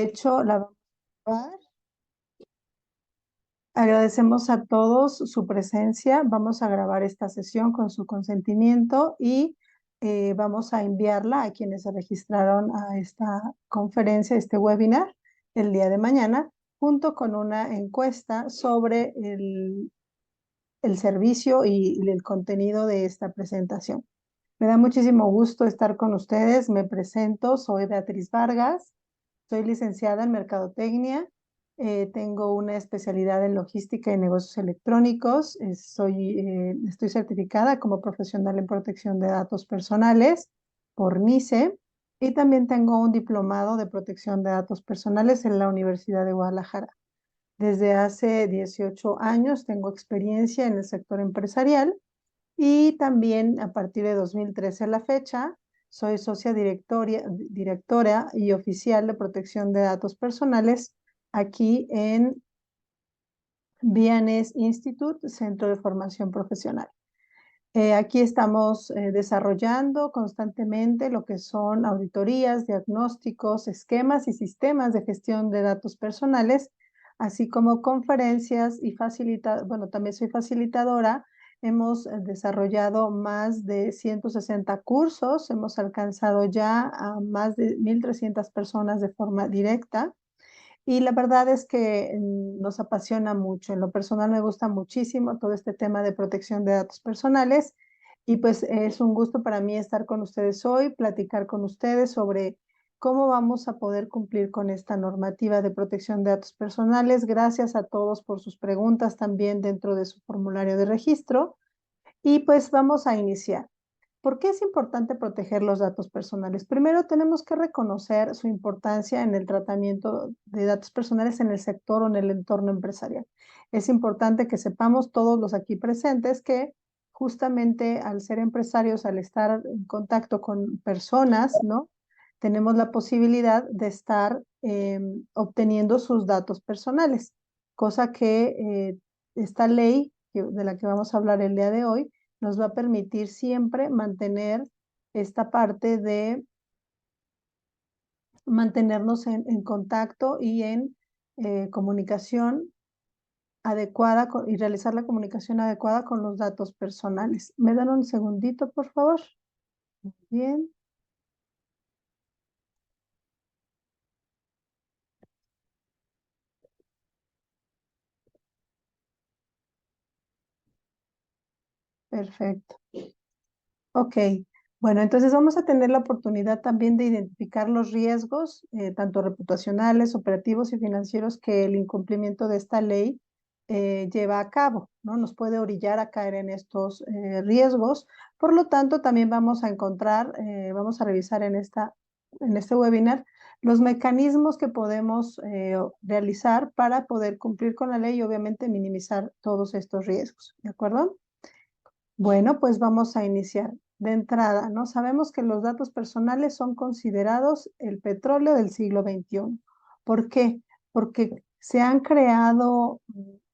hecho, la vamos a grabar. Agradecemos a todos su presencia. Vamos a grabar esta sesión con su consentimiento y vamos a enviarla a quienes se registraron a esta conferencia, este webinar, el día de mañana, junto con una encuesta sobre el servicio y el contenido de esta presentación. Me da muchísimo gusto estar con ustedes. Me presento, soy Beatriz Vargas, soy licenciada en Mercadotecnia, tengo una especialidad en logística y negocios electrónicos, estoy certificada como profesional en protección de datos personales por NICE y también tengo un diplomado de protección de datos personales en la Universidad de Guadalajara. Desde hace 18 años tengo experiencia en el sector empresarial y también a partir de 2013 a la fecha, soy socia directora y oficial de protección de datos personales aquí en Vianes Institute, Centro de Formación Profesional. Aquí estamos desarrollando constantemente lo que son auditorías, diagnósticos, esquemas y sistemas de gestión de datos personales, así como conferencias y bueno, también soy facilitadora. Hemos desarrollado más de 160 cursos, hemos alcanzado ya a más de 1,300 personas de forma directa. Y la verdad es que nos apasiona mucho. En lo personal me gusta muchísimo todo este tema de protección de datos personales y pues es un gusto para mí estar con ustedes hoy, platicar con ustedes sobre cómo vamos a poder cumplir con esta normativa de protección de datos personales. Gracias a todos por sus preguntas también dentro de su formulario de registro y pues vamos a iniciar. ¿Por qué es importante proteger los datos personales? Primero, tenemos que reconocer su importancia en el tratamiento de datos personales en el sector o en el entorno empresarial. Es importante que sepamos todos los aquí presentes que justamente al ser empresarios, al estar en contacto con personas, ¿no? Tenemos la posibilidad de estar obteniendo sus datos personales, cosa que esta ley de la que vamos a hablar el día de hoy nos va a permitir siempre mantener esta parte de mantenernos en contacto y en comunicación adecuada y realizar la comunicación adecuada con los datos personales. ¿Me dan un segundito, por favor? Bien. Perfecto. Ok, bueno, entonces vamos a tener la oportunidad también de identificar los riesgos, tanto reputacionales, operativos y financieros que el incumplimiento de esta ley lleva a cabo, ¿no? Nos puede orillar a caer en estos riesgos. Por lo tanto, también vamos a encontrar, vamos a revisar en este webinar los mecanismos que podemos realizar para poder cumplir con la ley y obviamente minimizar todos estos riesgos, ¿de acuerdo? Bueno, pues vamos a iniciar. De entrada, ¿no? Sabemos que los datos personales son considerados el petróleo del siglo XXI. ¿Por qué? Porque se han creado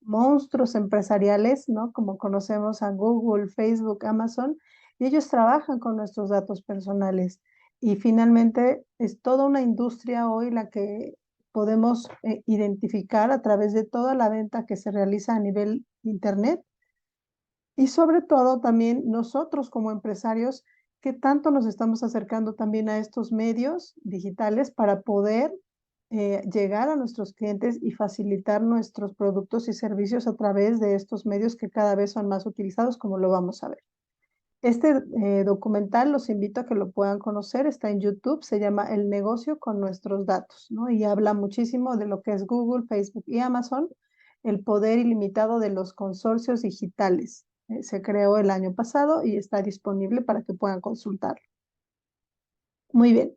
monstruos empresariales, ¿no? Como conocemos a Google, Facebook, Amazon, y ellos trabajan con nuestros datos personales. Y finalmente es toda una industria hoy la que podemos identificar a través de toda la venta que se realiza a nivel Internet y sobre todo también nosotros como empresarios, qué tanto nos estamos acercando también a estos medios digitales para poder llegar a nuestros clientes y facilitar nuestros productos y servicios a través de estos medios que cada vez son más utilizados, como lo vamos a ver. Este documental los invito a que lo puedan conocer, está en YouTube, se llama El negocio con nuestros datos, ¿no? Y habla muchísimo de lo que es Google, Facebook y Amazon, el poder ilimitado de los consorcios digitales. Se creó el año pasado y está disponible para que puedan consultarlo. Muy bien,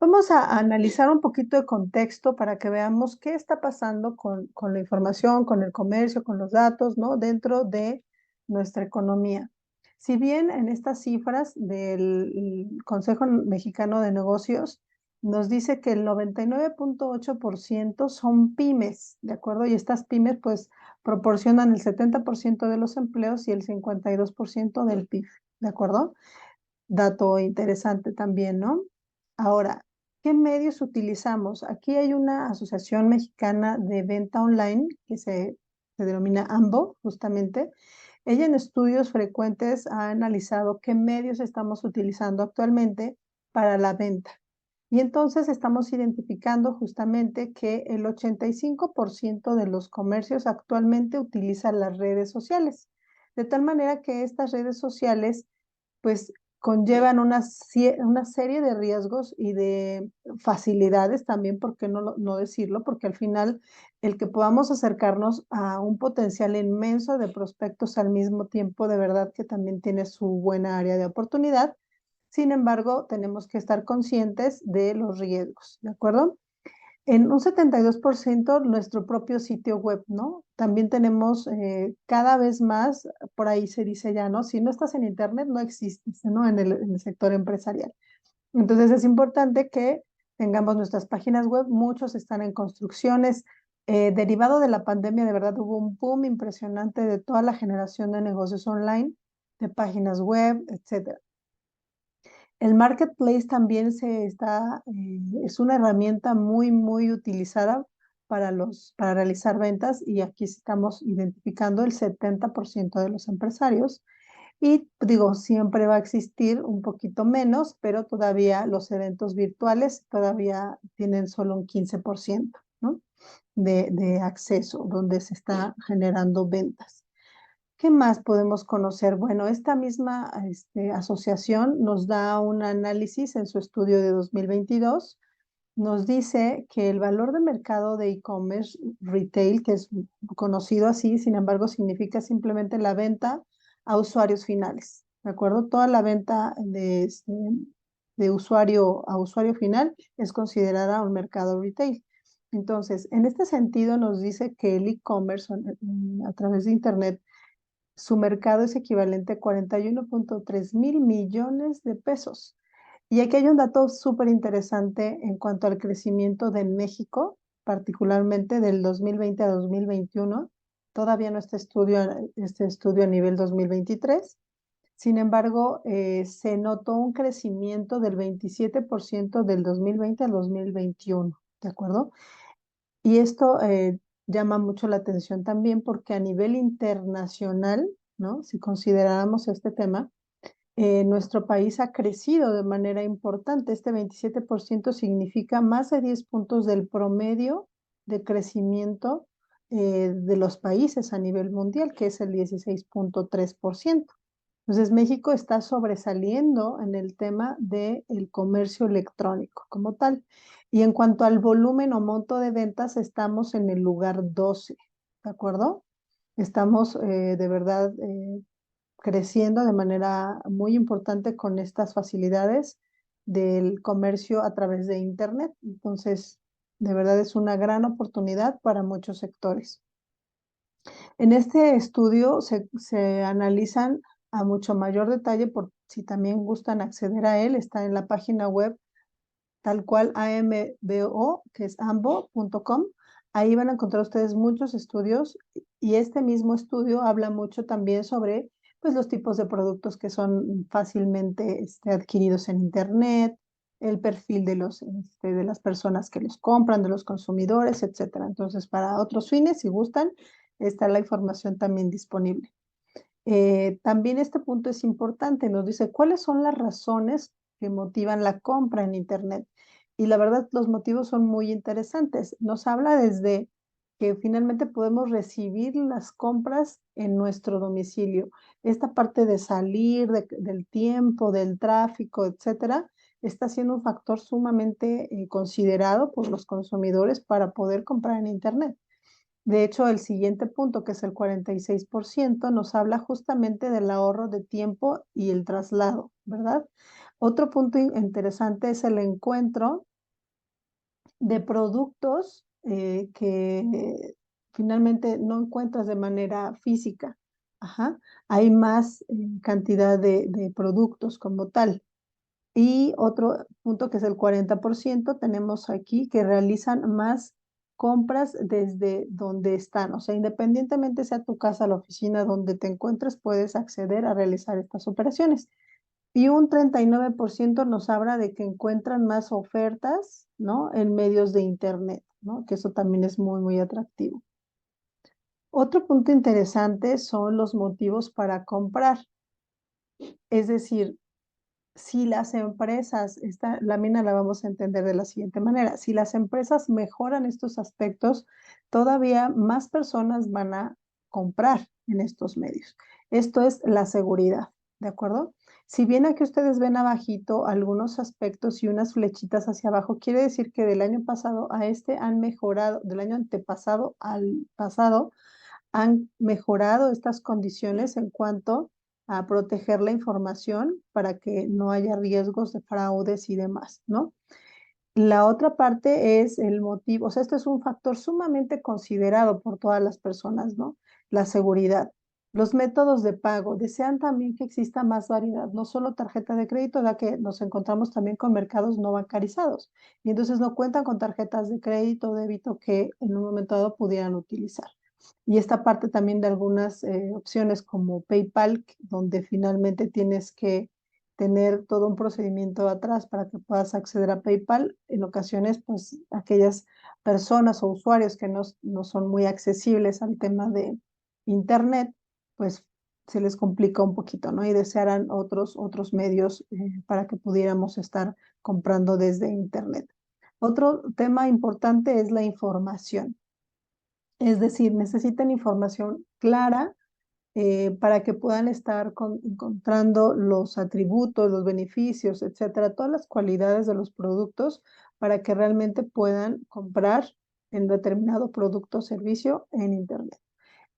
vamos a analizar un poquito de contexto para que veamos qué está pasando con la información, con el comercio, con los datos, ¿no? Dentro de nuestra economía. Si bien en estas cifras del Consejo Mexicano de Negocios nos dice que el 99.8% son pymes, ¿de acuerdo? Y estas pymes pues proporcionan el 70% de los empleos y el 52% del PIB, ¿de acuerdo? Dato interesante también, ¿no? Ahora, ¿Qué medios utilizamos? Aquí hay una asociación mexicana de venta online que se denomina AMBO, justamente. Ella en estudios frecuentes ha analizado qué medios estamos utilizando actualmente para la venta. Y entonces estamos identificando justamente que el 85% de los comercios actualmente utilizan las redes sociales. De tal manera que estas redes sociales pues conllevan una serie de riesgos y de facilidades también, ¿por qué no decirlo? Porque al final el que podamos acercarnos a un potencial inmenso de prospectos al mismo tiempo, de verdad que también tiene su buena área de oportunidad. Sin embargo, tenemos que estar conscientes de los riesgos, ¿de acuerdo? En un 72% nuestro propio sitio web, ¿no? También tenemos cada vez más, por ahí se dice ya, ¿no? Si no estás en internet, no existes, ¿no? En el sector empresarial. Entonces es importante que tengamos nuestras páginas web, muchos están en construcciones. Derivado de la pandemia, de verdad hubo un boom impresionante de toda la generación de negocios online, de páginas web, etcétera. El marketplace también es una herramienta muy, muy utilizada para realizar ventas y aquí estamos identificando el 70% de los empresarios. Y digo, siempre va a existir un poquito menos, pero todavía los eventos virtuales todavía tienen solo un 15%, ¿no? de acceso, donde se está generando ventas. ¿Qué más podemos conocer? Bueno, esta misma asociación nos da un análisis en su estudio de 2022. Nos dice que el valor de mercado de e-commerce retail, que es conocido así, sin embargo, significa simplemente la venta a usuarios finales, ¿de acuerdo? Toda la venta de usuario a usuario final es considerada un mercado retail. Entonces, en este sentido, nos dice que el e-commerce a través de Internet su mercado es equivalente a 41.3 mil millones de pesos. Y aquí hay un dato súper interesante en cuanto al crecimiento de México, particularmente del 2020 a 2021. Todavía no este estudio a nivel 2023. Sin embargo, se notó un crecimiento del 27% del 2020 al 2021, ¿de acuerdo? Y esto llama mucho la atención también porque a nivel internacional, ¿no? Si consideráramos este tema, nuestro país ha crecido de manera importante. Este 27% significa más de 10 puntos del promedio de crecimiento de los países a nivel mundial, que es el 16.3%. Entonces, México está sobresaliendo en el tema del comercio electrónico como tal. Y en cuanto al volumen o monto de ventas, estamos en el lugar 12, ¿de acuerdo? Estamos de verdad creciendo de manera muy importante con estas facilidades del comercio a través de Internet. Entonces, de verdad es una gran oportunidad para muchos sectores. En este estudio se analizan a mucho mayor detalle, por si también gustan acceder a él, está en la página web tal cual AMBO, que es ambo.com. Ahí van a encontrar ustedes muchos estudios y este mismo estudio habla mucho también sobre pues, los tipos de productos que son fácilmente adquiridos en Internet, el perfil de las personas que los compran, de los consumidores, etcétera. Entonces, para otros fines, si gustan, está la información también disponible. También este punto es importante, nos dice cuáles son las razones que motivan la compra en Internet. Y la verdad, los motivos son muy interesantes. Nos habla desde que finalmente podemos recibir las compras en nuestro domicilio. Esta parte de salir, del tiempo, del tráfico, etcétera, está siendo un factor sumamente considerado por los consumidores para poder comprar en Internet. De hecho, el siguiente punto, que es el 46%, nos habla justamente del ahorro de tiempo y el traslado, ¿verdad? Otro punto interesante es el encuentro de productos que finalmente no encuentras de manera física. Ajá. Hay más cantidad de productos como tal. Y otro punto que es el 40%, tenemos aquí que realizan más compras desde donde están. O sea, independientemente sea tu casa, la oficina, donde te encuentres, puedes acceder a realizar estas operaciones. Y un 39% nos habla de que encuentran más ofertas, ¿no? En medios de internet, ¿no? Que eso también es muy, muy atractivo. Otro punto interesante son los motivos para comprar. Es decir, si las empresas, esta lámina la vamos a entender de la siguiente manera, si las empresas mejoran estos aspectos, todavía más personas van a comprar en estos medios. Esto es la seguridad, ¿de acuerdo? Si bien aquí ustedes ven abajito algunos aspectos y unas flechitas hacia abajo, quiere decir que del año pasado a este han mejorado, del año antepasado al pasado, han mejorado estas condiciones en cuanto a proteger la información para que no haya riesgos de fraudes y demás, ¿no? La otra parte es el motivo, o sea, esto es un factor sumamente considerado por todas las personas, ¿no? La seguridad. Los métodos de pago desean también que exista más variedad, no solo tarjeta de crédito, ya que nos encontramos también con mercados no bancarizados y entonces no cuentan con tarjetas de crédito o débito que en un momento dado pudieran utilizar. Y esta parte también de algunas opciones como PayPal, donde finalmente tienes que tener todo un procedimiento atrás para que puedas acceder a PayPal. En ocasiones, pues aquellas personas o usuarios que no son muy accesibles al tema de Internet, pues se les complica un poquito, ¿no? Y desearán otros medios para que pudiéramos estar comprando desde Internet. Otro tema importante es la información. Es decir, necesitan información clara para que puedan estar encontrando los atributos, los beneficios, etcétera, todas las cualidades de los productos para que realmente puedan comprar en determinado producto o servicio en Internet.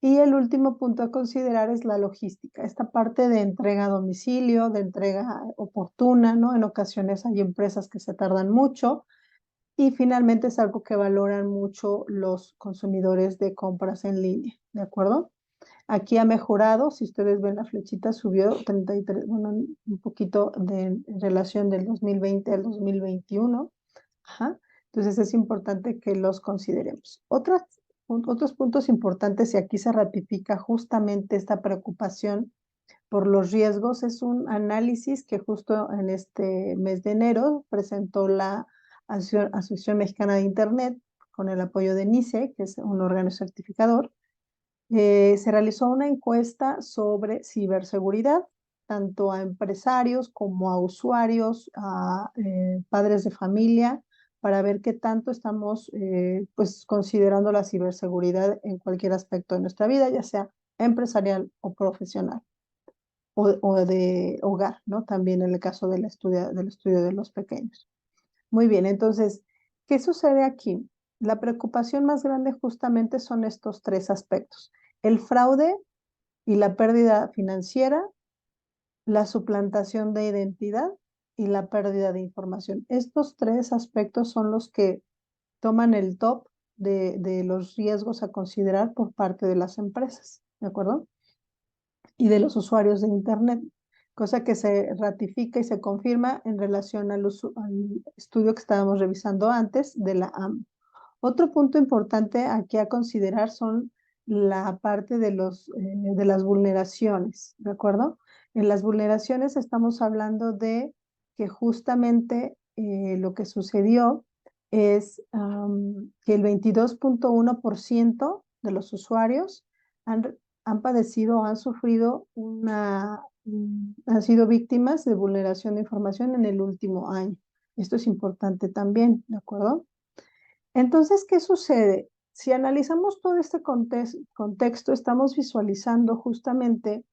Y el último punto a considerar es la logística, esta parte de entrega a domicilio, de entrega oportuna, ¿no? En ocasiones hay empresas que se tardan mucho y finalmente es algo que valoran mucho los consumidores de compras en línea, ¿de acuerdo? Aquí ha mejorado, si ustedes ven la flechita, subió 33, bueno, un poquito en relación del 2020 al 2021. Ajá. Entonces es importante que los consideremos. Otros puntos importantes, y aquí se ratifica justamente esta preocupación por los riesgos, es un análisis que justo en este mes de enero presentó la Asociación Mexicana de Internet con el apoyo de NICE, que es un órgano certificador. Se realizó una encuesta sobre ciberseguridad, tanto a empresarios como a usuarios, a padres de familia, para ver qué tanto estamos pues, considerando la ciberseguridad en cualquier aspecto de nuestra vida, ya sea empresarial o profesional o de hogar, ¿no? También en el caso del estudio de los pequeños. Muy bien, entonces, ¿qué sucede aquí? La preocupación más grande justamente son estos tres aspectos: el fraude y la pérdida financiera, la suplantación de identidad y la pérdida de información. Estos tres aspectos son los que toman el top de los riesgos a considerar por parte de las empresas, ¿de acuerdo? Y de los usuarios de Internet, cosa que se ratifica y se confirma en relación al estudio que estábamos revisando antes de la AM. Otro punto importante aquí a considerar son la parte de las vulneraciones, ¿de acuerdo? En las vulneraciones estamos hablando de que justamente lo que sucedió es que el 22.1% de los usuarios han, han padecido o han sufrido han sido víctimas de vulneración de información en el último año. Esto es importante también, ¿de acuerdo? Entonces, ¿qué sucede? Si analizamos todo este contexto, estamos visualizando justamente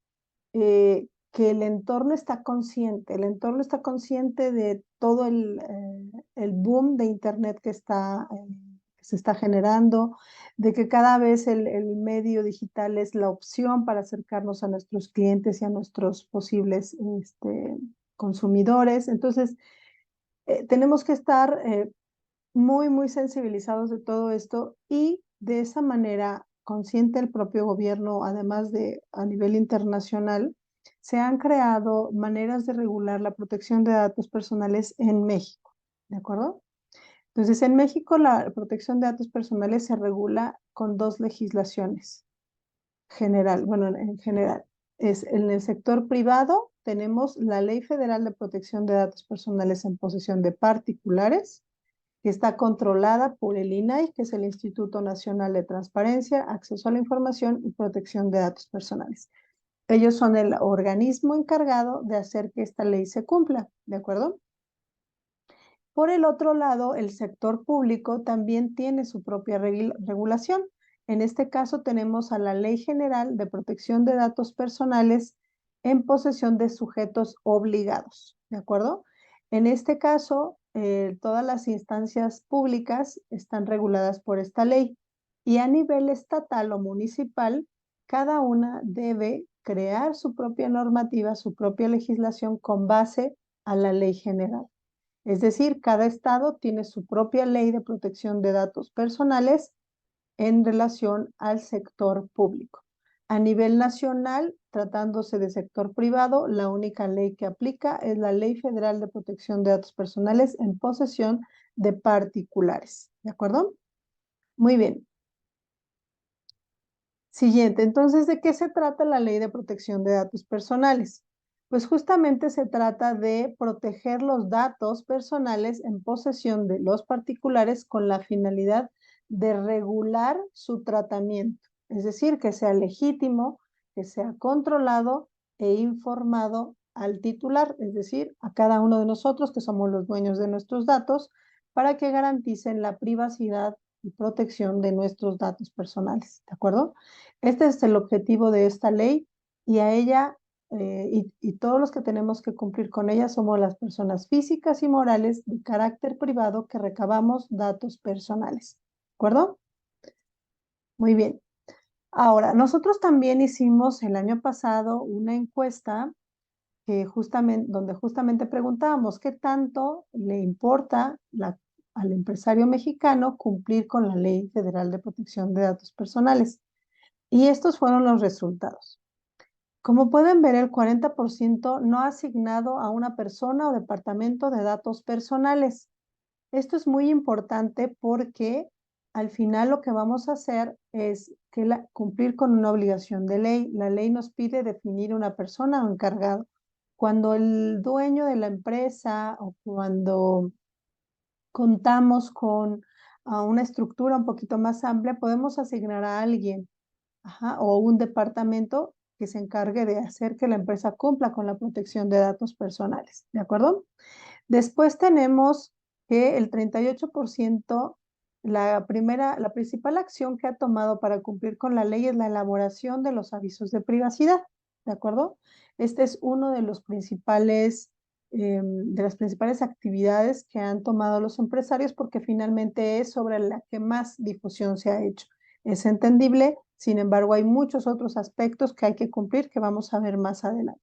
que el entorno está consciente de todo el boom de Internet que se está generando, de que cada vez el medio digital es la opción para acercarnos a nuestros clientes y a nuestros posibles consumidores. Entonces, tenemos que estar muy, muy sensibilizados de todo esto y de esa manera consciente el propio gobierno, además de a nivel internacional, se han creado maneras de regular la protección de datos personales en México, ¿de acuerdo? Entonces, en México la protección de datos personales se regula con dos legislaciones general, bueno, en general. en el sector privado tenemos la Ley Federal de Protección de Datos Personales en posesión de particulares, que está controlada por el INAI, que es el Instituto Nacional de Transparencia, Acceso a la Información y Protección de Datos Personales. Ellos son el organismo encargado de hacer que esta ley se cumpla, ¿de acuerdo? Por el otro lado, el sector público también tiene su propia regulación. En este caso tenemos a la Ley General de Protección de Datos Personales en posesión de sujetos obligados, ¿de acuerdo? En este caso, todas las instancias públicas están reguladas por esta ley y a nivel estatal o municipal, cada una debe crear su propia normativa, su propia legislación con base a la ley general. Es decir, cada estado tiene su propia ley de protección de datos personales en relación al sector público. A nivel nacional, tratándose de sector privado, la única ley que aplica es la Ley Federal de Protección de Datos Personales en posesión de particulares. ¿De acuerdo? Muy bien. Siguiente, entonces, ¿de qué se trata la Ley de Protección de Datos Personales? Pues justamente se trata de proteger los datos personales en posesión de los particulares con la finalidad de regular su tratamiento, es decir, que sea legítimo, que sea controlado e informado al titular, es decir, a cada uno de nosotros que somos los dueños de nuestros datos, para que garanticen la privacidad y protección de nuestros datos personales, ¿de acuerdo? Este es el objetivo de esta ley y a ella y todos los que tenemos que cumplir con ella somos las personas físicas y morales de carácter privado que recabamos datos personales. ¿De acuerdo? Muy bien. Ahora, nosotros también hicimos el año pasado una encuesta que donde justamente preguntábamos qué tanto le importa al empresario mexicano cumplir con la Ley Federal de Protección de Datos Personales. Y estos fueron los resultados. Como pueden ver, el 40% no ha asignado a una persona o departamento de datos personales. Esto es muy importante porque al final lo que vamos a hacer es cumplir con una obligación de ley. La ley nos pide definir una persona o encargado. Cuando el dueño de la empresa o cuando contamos con una estructura un poquito más amplia, podemos asignar a alguien o un departamento que se encargue de hacer que la empresa cumpla con la protección de datos personales, ¿de acuerdo? Después tenemos que el 38%, la principal acción que ha tomado para cumplir con la ley es la elaboración de los avisos de privacidad, ¿de acuerdo? Este es uno de los de las principales actividades que han tomado los empresarios porque finalmente es sobre la que más difusión se ha hecho. Es entendible, sin embargo, hay muchos otros aspectos que hay que cumplir que vamos a ver más adelante.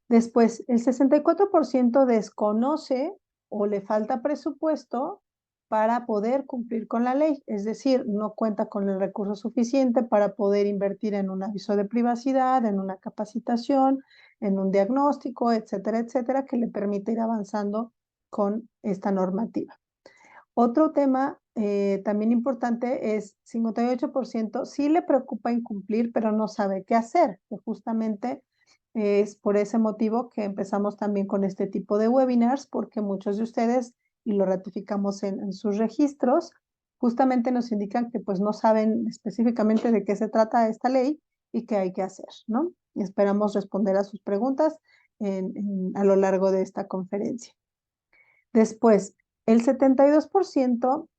Después, el 64% desconoce o le falta presupuesto para poder cumplir con la ley, es decir, no cuenta con el recurso suficiente para poder invertir en un aviso de privacidad, en una capacitación, en un diagnóstico, etcétera, etcétera, que le permita ir avanzando con esta normativa. Otro tema también importante es 58% sí le preocupa incumplir, pero no sabe qué hacer, que justamente es por ese motivo que empezamos también con este tipo de webinars, porque muchos de ustedes, y lo ratificamos en sus registros, justamente nos indican que pues no saben específicamente de qué se trata esta ley y qué hay que hacer, ¿no? Y esperamos responder a sus preguntas a lo largo de esta conferencia. Después, el 72%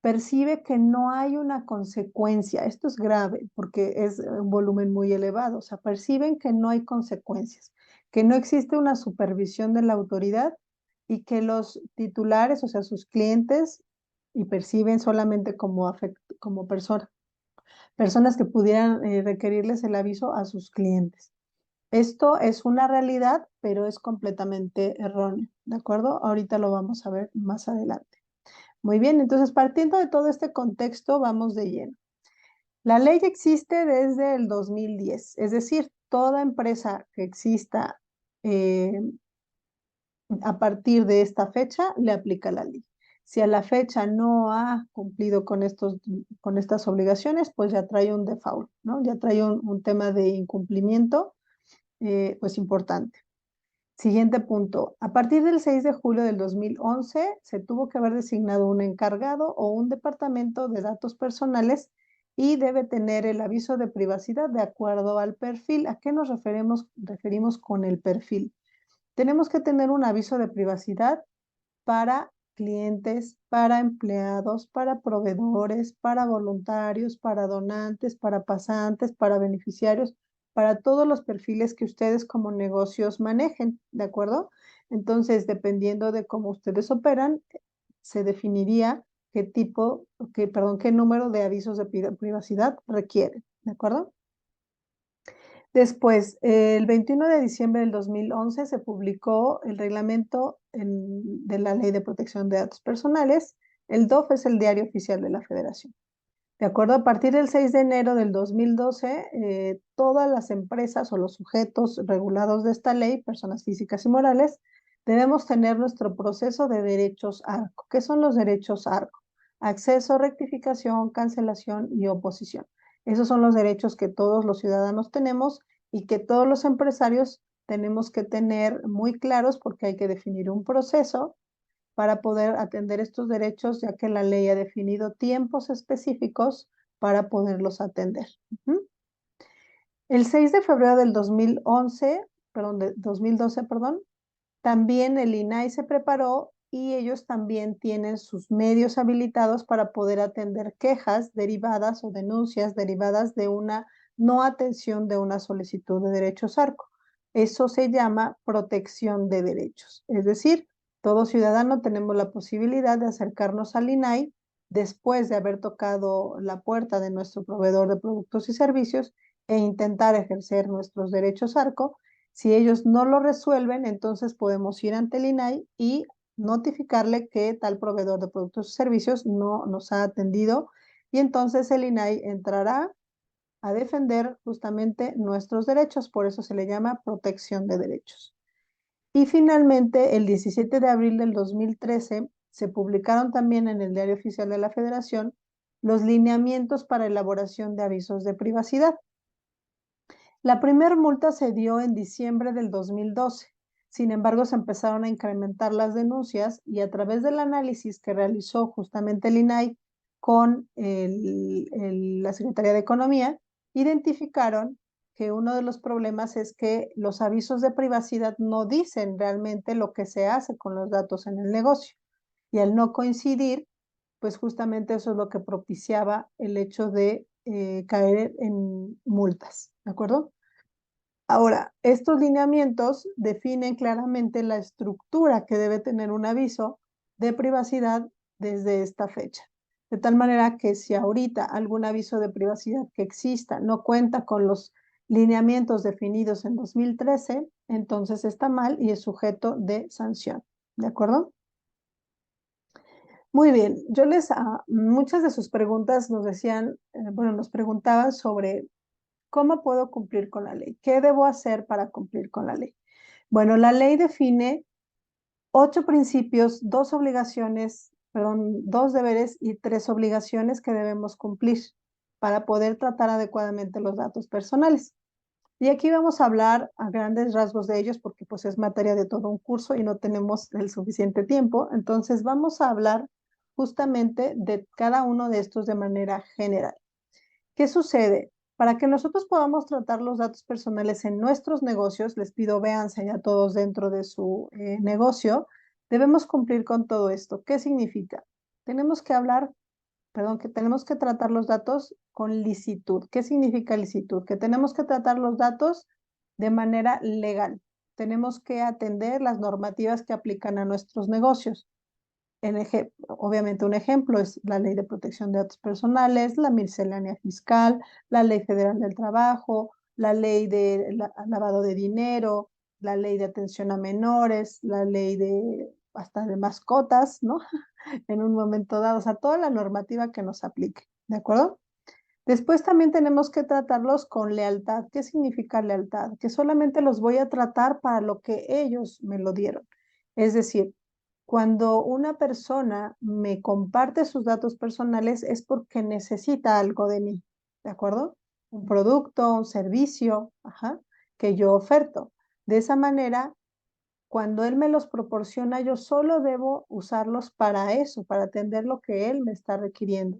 percibe que no hay una consecuencia. Esto es grave porque es un volumen muy elevado. O sea, perciben que no hay consecuencias, que no existe una supervisión de la autoridad y que los titulares, o sea, sus clientes, y perciben solamente como personas que pudieran requerirles el aviso a sus clientes. Esto es una realidad, pero es completamente erróneo, ¿de acuerdo? Ahorita lo vamos a ver más adelante. Muy bien, entonces partiendo de todo este contexto, vamos de lleno. La ley existe desde el 2010, es decir, toda empresa que exista a partir de esta fecha le aplica la ley. Si a la fecha no ha cumplido con estas obligaciones, pues ya trae un default, ¿no? Ya trae un tema de incumplimiento pues importante. Siguiente punto. A partir del 6 de julio del 2011 se tuvo que haber designado un encargado o un departamento de datos personales y debe tener el aviso de privacidad de acuerdo al perfil. ¿A qué nos referimos con el perfil? Tenemos que tener un aviso de privacidad para clientes, para empleados, para proveedores, para voluntarios, para donantes, para pasantes, para beneficiarios, para todos los perfiles que ustedes como negocios manejen, ¿de acuerdo? Entonces, dependiendo de cómo ustedes operan, se definiría qué número de avisos de privacidad requieren, ¿de acuerdo? Después, el 21 de diciembre del 2011 se publicó el reglamento de la Ley de Protección de Datos Personales. El DOF es el Diario Oficial de la Federación. De acuerdo, a partir del 6 de enero del 2012, todas las empresas o los sujetos regulados de esta ley, personas físicas y morales, debemos tener nuestro proceso de derechos ARCO. ¿Qué son los derechos ARCO? Acceso, rectificación, cancelación y oposición. Esos son los derechos que todos los ciudadanos tenemos y que todos los empresarios tenemos que tener muy claros porque hay que definir un proceso para poder atender estos derechos, ya que la ley ha definido tiempos específicos para poderlos atender. El 6 de febrero del 2012, también el INAI se preparó y ellos también tienen sus medios habilitados para poder atender quejas derivadas o denuncias derivadas de una no atención de una solicitud de derechos ARCO. Eso se llama protección de derechos. Es decir, todo ciudadano tenemos la posibilidad de acercarnos al INAI después de haber tocado la puerta de nuestro proveedor de productos y servicios e intentar ejercer nuestros derechos ARCO. Si ellos no lo resuelven, entonces podemos ir ante el INAI y notificarle que tal proveedor de productos y servicios no nos ha atendido y entonces el INAI entrará a defender justamente nuestros derechos, por eso se le llama protección de derechos. Y finalmente, el 17 de abril del 2013, se publicaron también en el Diario Oficial de la Federación los lineamientos para elaboración de avisos de privacidad. La primera multa se dio en diciembre del 2012. Sin embargo, se empezaron a incrementar las denuncias y a través del análisis que realizó justamente el INAI con la Secretaría de Economía, identificaron que uno de los problemas es que los avisos de privacidad no dicen realmente lo que se hace con los datos en el negocio. Y al no coincidir, pues justamente eso es lo que propiciaba el hecho de caer en multas, ¿de acuerdo? Ahora, estos lineamientos definen claramente la estructura que debe tener un aviso de privacidad desde esta fecha. De tal manera que si ahorita algún aviso de privacidad que exista no cuenta con los lineamientos definidos en 2013, entonces está mal y es sujeto de sanción. ¿De acuerdo? Muy bien, muchas de sus preguntas nos decían, nos preguntaban sobre ¿cómo puedo cumplir con la ley? ¿Qué debo hacer para cumplir con la ley? Bueno, la ley define 8 principios, 2 obligaciones, perdón, 2 deberes y 3 obligaciones que debemos cumplir para poder tratar adecuadamente los datos personales. Y aquí vamos a hablar a grandes rasgos de ellos porque pues es materia de todo un curso y no tenemos el suficiente tiempo. Entonces vamos a hablar justamente de cada uno de estos de manera general. ¿Qué sucede? Para que nosotros podamos tratar los datos personales en nuestros negocios, les pido véanse ya todos dentro de su negocio, debemos cumplir con todo esto. ¿Qué significa? Tenemos que que tenemos que tratar los datos con licitud. ¿Qué significa licitud? Que tenemos que tratar los datos de manera legal. Tenemos que atender las normativas que aplican a nuestros negocios. Obviamente un ejemplo es la Ley de Protección de Datos Personales, la miscelánea fiscal, la Ley Federal del Trabajo, la Ley de lavado de dinero, la Ley de Atención a Menores, la Ley hasta de mascotas, ¿no? En un momento dado, o sea, toda la normativa que nos aplique, ¿de acuerdo? Después también tenemos que tratarlos con lealtad. ¿Qué significa lealtad? Que solamente los voy a tratar para lo que ellos me lo dieron. Es decir, cuando una persona me comparte sus datos personales es porque necesita algo de mí, ¿de acuerdo? Un producto, un servicio, ajá. que yo oferto. De esa manera, cuando él me los proporciona, yo solo debo usarlos para eso, para atender lo que él me está requiriendo.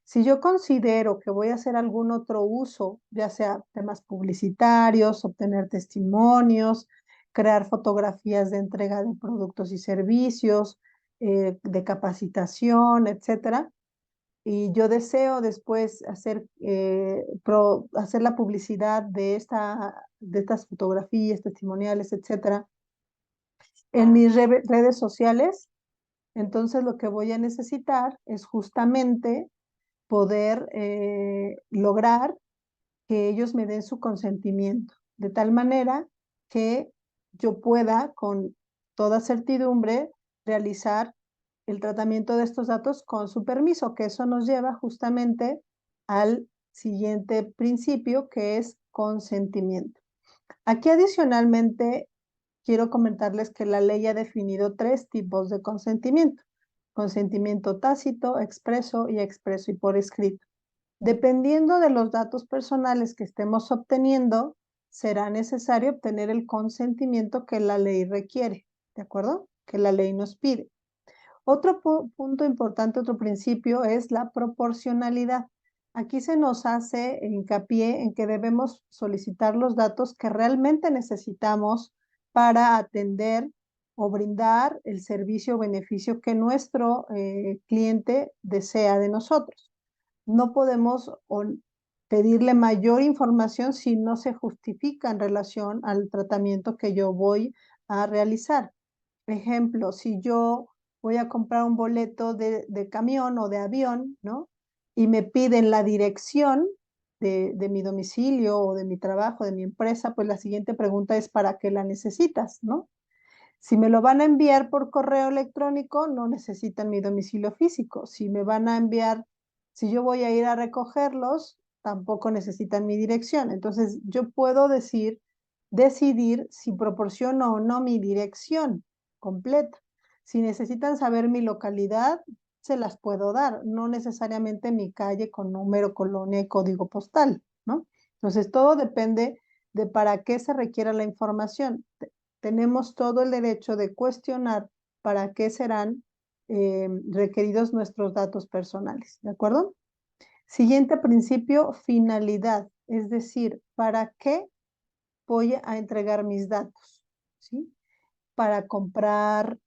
Si yo considero que voy a hacer algún otro uso, ya sea temas publicitarios, obtener testimonios, crear fotografías de entrega de productos y servicios, de capacitación, etcétera, y yo deseo después hacer la publicidad de estas fotografías testimoniales, etcétera, en mis redes sociales, entonces lo que voy a necesitar es justamente poder lograr que ellos me den su consentimiento, de tal manera que yo pueda con toda certidumbre realizar el tratamiento de estos datos con su permiso, que eso nos lleva justamente al siguiente principio, que es consentimiento. Aquí adicionalmente quiero comentarles que la ley ha definido 3 tipos de consentimiento: consentimiento tácito, expreso y por escrito. Dependiendo de los datos personales que estemos obteniendo, será necesario obtener el consentimiento que la ley requiere, ¿de acuerdo? Que la ley nos pide. Otro punto importante, otro principio es la proporcionalidad. Aquí se nos hace hincapié en que debemos solicitar los datos que realmente necesitamos para atender o brindar el servicio o beneficio que nuestro cliente desea de nosotros. No podemos pedirle mayor información si no se justifica en relación al tratamiento que yo voy a realizar. Ejemplo, si yo voy a comprar un boleto de camión o de avión, ¿no? Y me piden la dirección de mi domicilio o de mi trabajo, de mi empresa, pues la siguiente pregunta es: ¿para qué la necesitas, no? Si me lo van a enviar por correo electrónico, no necesitan mi domicilio físico. Si me van a enviar, si yo voy a ir a recogerlos, tampoco necesitan mi dirección. Entonces, yo puedo decidir si proporciono o no mi dirección completa. Si necesitan saber mi localidad, se las puedo dar, no necesariamente mi calle con número, colonia y código postal, ¿no? Entonces, todo depende de para qué se requiera la información. Tenemos todo el derecho de cuestionar para qué serán requeridos nuestros datos personales, ¿de acuerdo? Siguiente principio: finalidad, es decir, ¿para qué voy a entregar mis datos? ¿Sí? Para comprar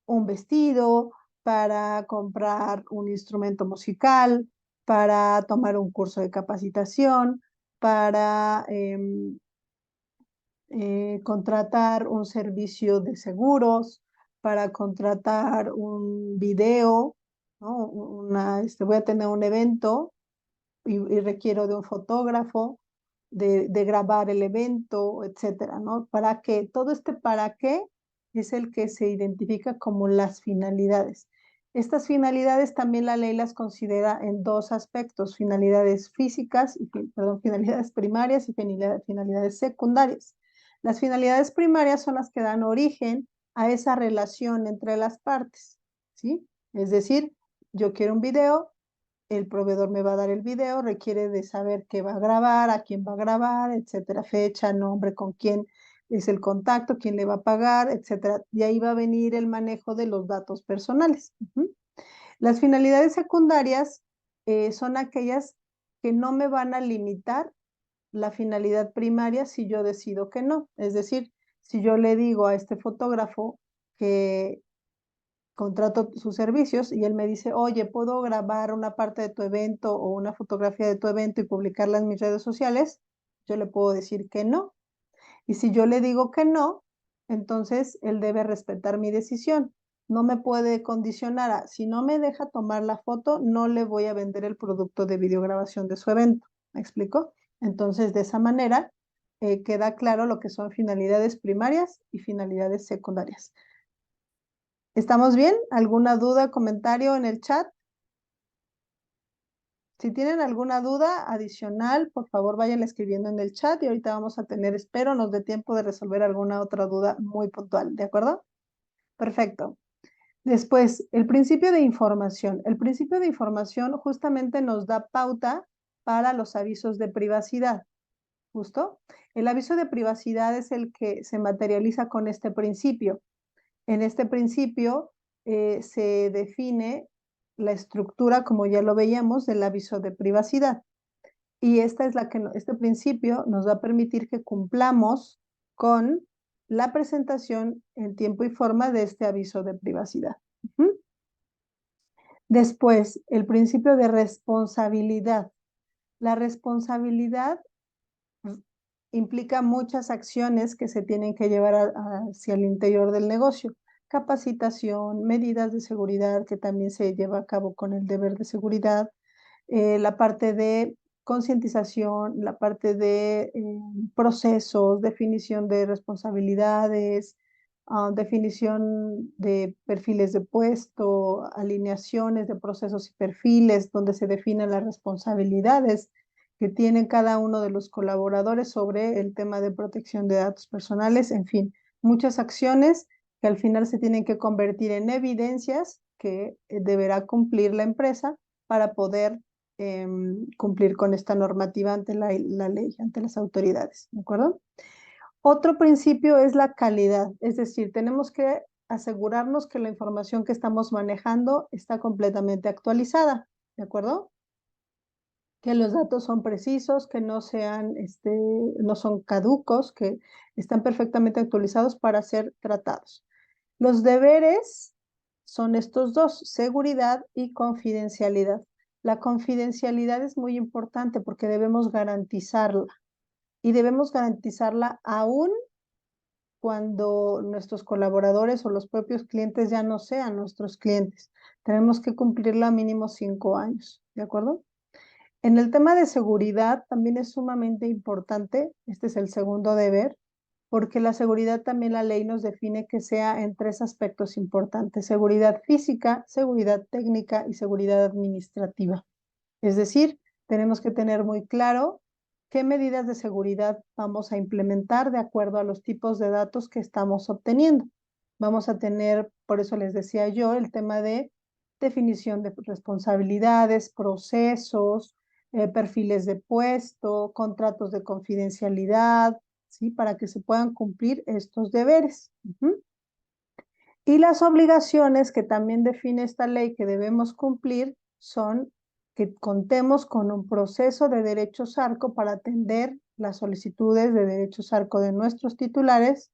un vestido, para comprar un instrumento musical, para tomar un curso de capacitación, para contratar un servicio de seguros, para contratar un video, ¿no? Voy a tener un evento y requiero de un fotógrafo, de grabar el evento, etcétera, ¿no? Para qué, todo este para qué es el que se identifica como las finalidades. Estas finalidades también la ley las considera en 2 aspectos: finalidades físicas, finalidades primarias y finalidades secundarias. Las finalidades primarias son las que dan origen a esa relación entre las partes, ¿sí? Es decir, yo quiero un video, el proveedor me va a dar el video, requiere de saber qué va a grabar, a quién va a grabar, etcétera, fecha, nombre, con quién es el contacto, quién le va a pagar, etcétera. Y ahí va a venir el manejo de los datos personales. Las finalidades secundarias son aquellas que no me van a limitar la finalidad primaria si yo decido que no. Es decir, si yo le digo a este fotógrafo que contrato sus servicios y él me dice: oye, ¿puedo grabar una parte de tu evento o una fotografía de tu evento y publicarla en mis redes sociales? Yo le puedo decir que no. Y si yo le digo que no, entonces él debe respetar mi decisión. No me puede condicionar a: si no me deja tomar la foto, no le voy a vender el producto de videograbación de su evento. ¿Me explico? Entonces, de esa manera, queda claro lo que son finalidades primarias y finalidades secundarias. ¿Estamos bien? ¿Alguna duda, comentario en el chat? Si tienen alguna duda adicional, por favor vayan escribiendo en el chat y ahorita vamos a tener, espero nos dé tiempo de resolver alguna otra duda muy puntual, ¿de acuerdo? Perfecto. Después, el principio de información. El principio de información justamente nos da pauta para los avisos de privacidad. justo. El aviso de privacidad es el que se materializa con este principio. En este principio se define la estructura, como ya lo veíamos, del aviso de privacidad. Y esta es este principio nos va a permitir que cumplamos con la presentación en tiempo y forma de este aviso de privacidad. Después, el principio de responsabilidad. La responsabilidad implica muchas acciones que se tienen que llevar hacia el interior del negocio. Capacitación, medidas de seguridad que también se lleva a cabo con el deber de seguridad, la parte de concientización, la parte de procesos, definición de responsabilidades, definición de perfiles de puesto, alineaciones de procesos y perfiles, donde se definen las responsabilidades que tienen cada uno de los colaboradores sobre el tema de protección de datos personales, en fin, muchas acciones que al final se tienen que convertir en evidencias que deberá cumplir la empresa para poder cumplir con esta normativa ante la ley, ante las autoridades, ¿de acuerdo? Otro principio es la calidad, es decir, tenemos que asegurarnos que la información que estamos manejando está completamente actualizada, ¿de acuerdo? Que los datos son precisos, que no no son caducos, que están perfectamente actualizados para ser tratados. Los deberes son estos dos, seguridad y confidencialidad. La confidencialidad es muy importante porque debemos garantizarla y debemos garantizarla aún cuando nuestros colaboradores o los propios clientes ya no sean nuestros clientes. Tenemos que cumplirla mínimo 5 años, ¿de acuerdo? En el tema de seguridad también es sumamente importante, este es el segundo deber, porque la seguridad también la ley nos define que sea en 3 aspectos importantes: seguridad física, seguridad técnica y seguridad administrativa. Es decir, tenemos que tener muy claro qué medidas de seguridad vamos a implementar de acuerdo a los tipos de datos que estamos obteniendo. Vamos a tener, por eso les decía yo, el tema de definición de responsabilidades, procesos, perfiles de puesto, contratos de confidencialidad, ¿sí? Para que se puedan cumplir estos deberes. Y las obligaciones que también define esta ley que debemos cumplir son que contemos con un proceso de derechos ARCO para atender las solicitudes de derechos ARCO de nuestros titulares,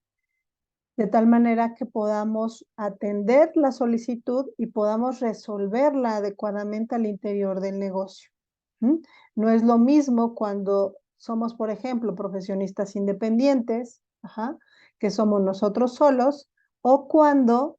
de tal manera que podamos atender la solicitud y podamos resolverla adecuadamente al interior del negocio. No es lo mismo cuando somos, por ejemplo, profesionistas independientes, que somos nosotros solos, o cuando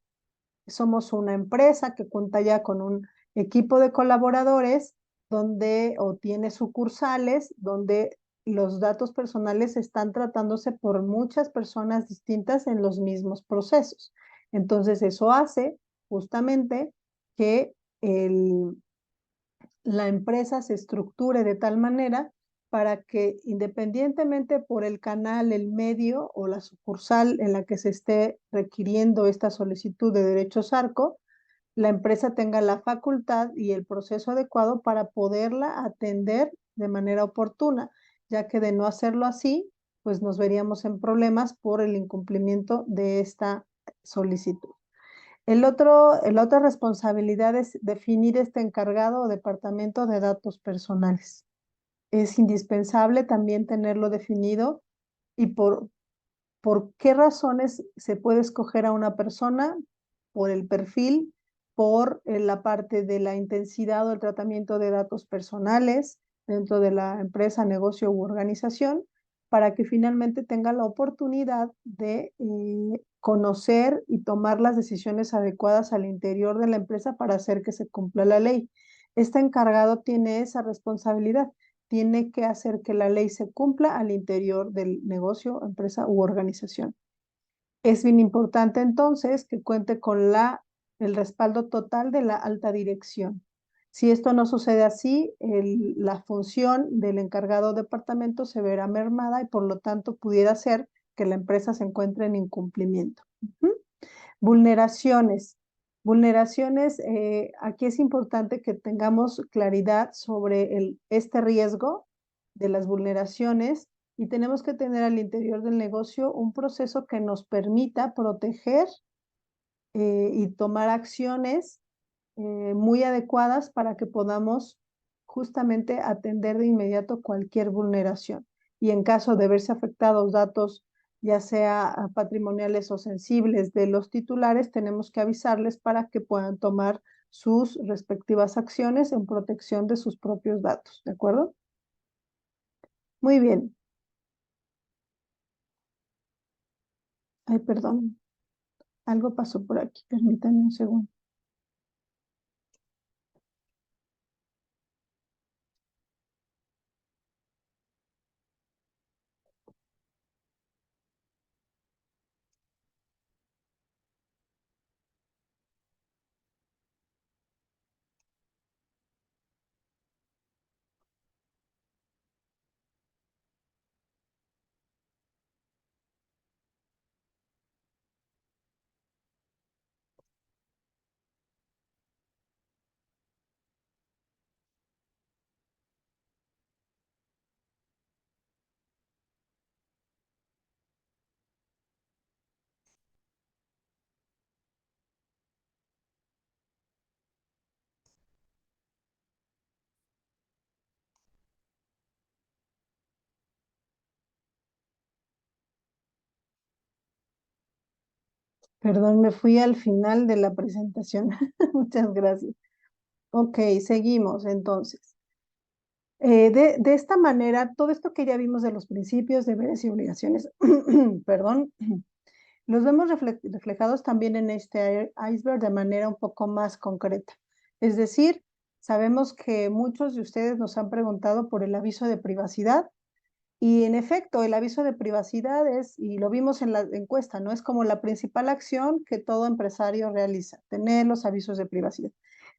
somos una empresa que cuenta ya con un equipo de colaboradores donde o tiene sucursales donde los datos personales están tratándose por muchas personas distintas en los mismos procesos. Entonces eso hace justamente que la empresa se estructure de tal manera para que independientemente por el canal, el medio o la sucursal en la que se esté requiriendo esta solicitud de derechos ARCO, la empresa tenga la facultad y el proceso adecuado para poderla atender de manera oportuna, ya que de no hacerlo así, pues nos veríamos en problemas por el incumplimiento de esta solicitud. La otra responsabilidad es definir este encargado o departamento de datos personales. Es indispensable también tenerlo definido y por qué razones se puede escoger a una persona, por el perfil, por la parte de la intensidad o el tratamiento de datos personales dentro de la empresa, negocio u organización, para que finalmente tenga la oportunidad de conocer y tomar las decisiones adecuadas al interior de la empresa para hacer que se cumpla la ley. Este encargado tiene esa responsabilidad, tiene que hacer que la ley se cumpla al interior del negocio, empresa u organización. Es bien importante entonces que cuente con el respaldo total de la alta dirección. Si esto no sucede así, la función del encargado departamento se verá mermada y por lo tanto pudiera ser que la empresa se encuentre en incumplimiento. Vulneraciones. Vulneraciones, aquí es importante que tengamos claridad sobre este riesgo de las vulneraciones y tenemos que tener al interior del negocio un proceso que nos permita proteger y tomar acciones muy adecuadas para que podamos justamente atender de inmediato cualquier vulneración. Y en caso de verse afectados datos, ya sea patrimoniales o sensibles de los titulares, tenemos que avisarles para que puedan tomar sus respectivas acciones en protección de sus propios datos, ¿de acuerdo? Muy bien. Ay, perdón, algo pasó por aquí, permítanme un segundo. Perdón, me fui al final de la presentación. Muchas gracias. Ok, seguimos entonces. De esta manera, todo esto que ya vimos de los principios, deberes y obligaciones, perdón, los vemos reflejados también en este iceberg de manera un poco más concreta. Es decir, sabemos que muchos de ustedes nos han preguntado por el aviso de privacidad y en efecto, el aviso de privacidad es, y lo vimos en la encuesta, ¿no? Es como la principal acción que todo empresario realiza, tener los avisos de privacidad.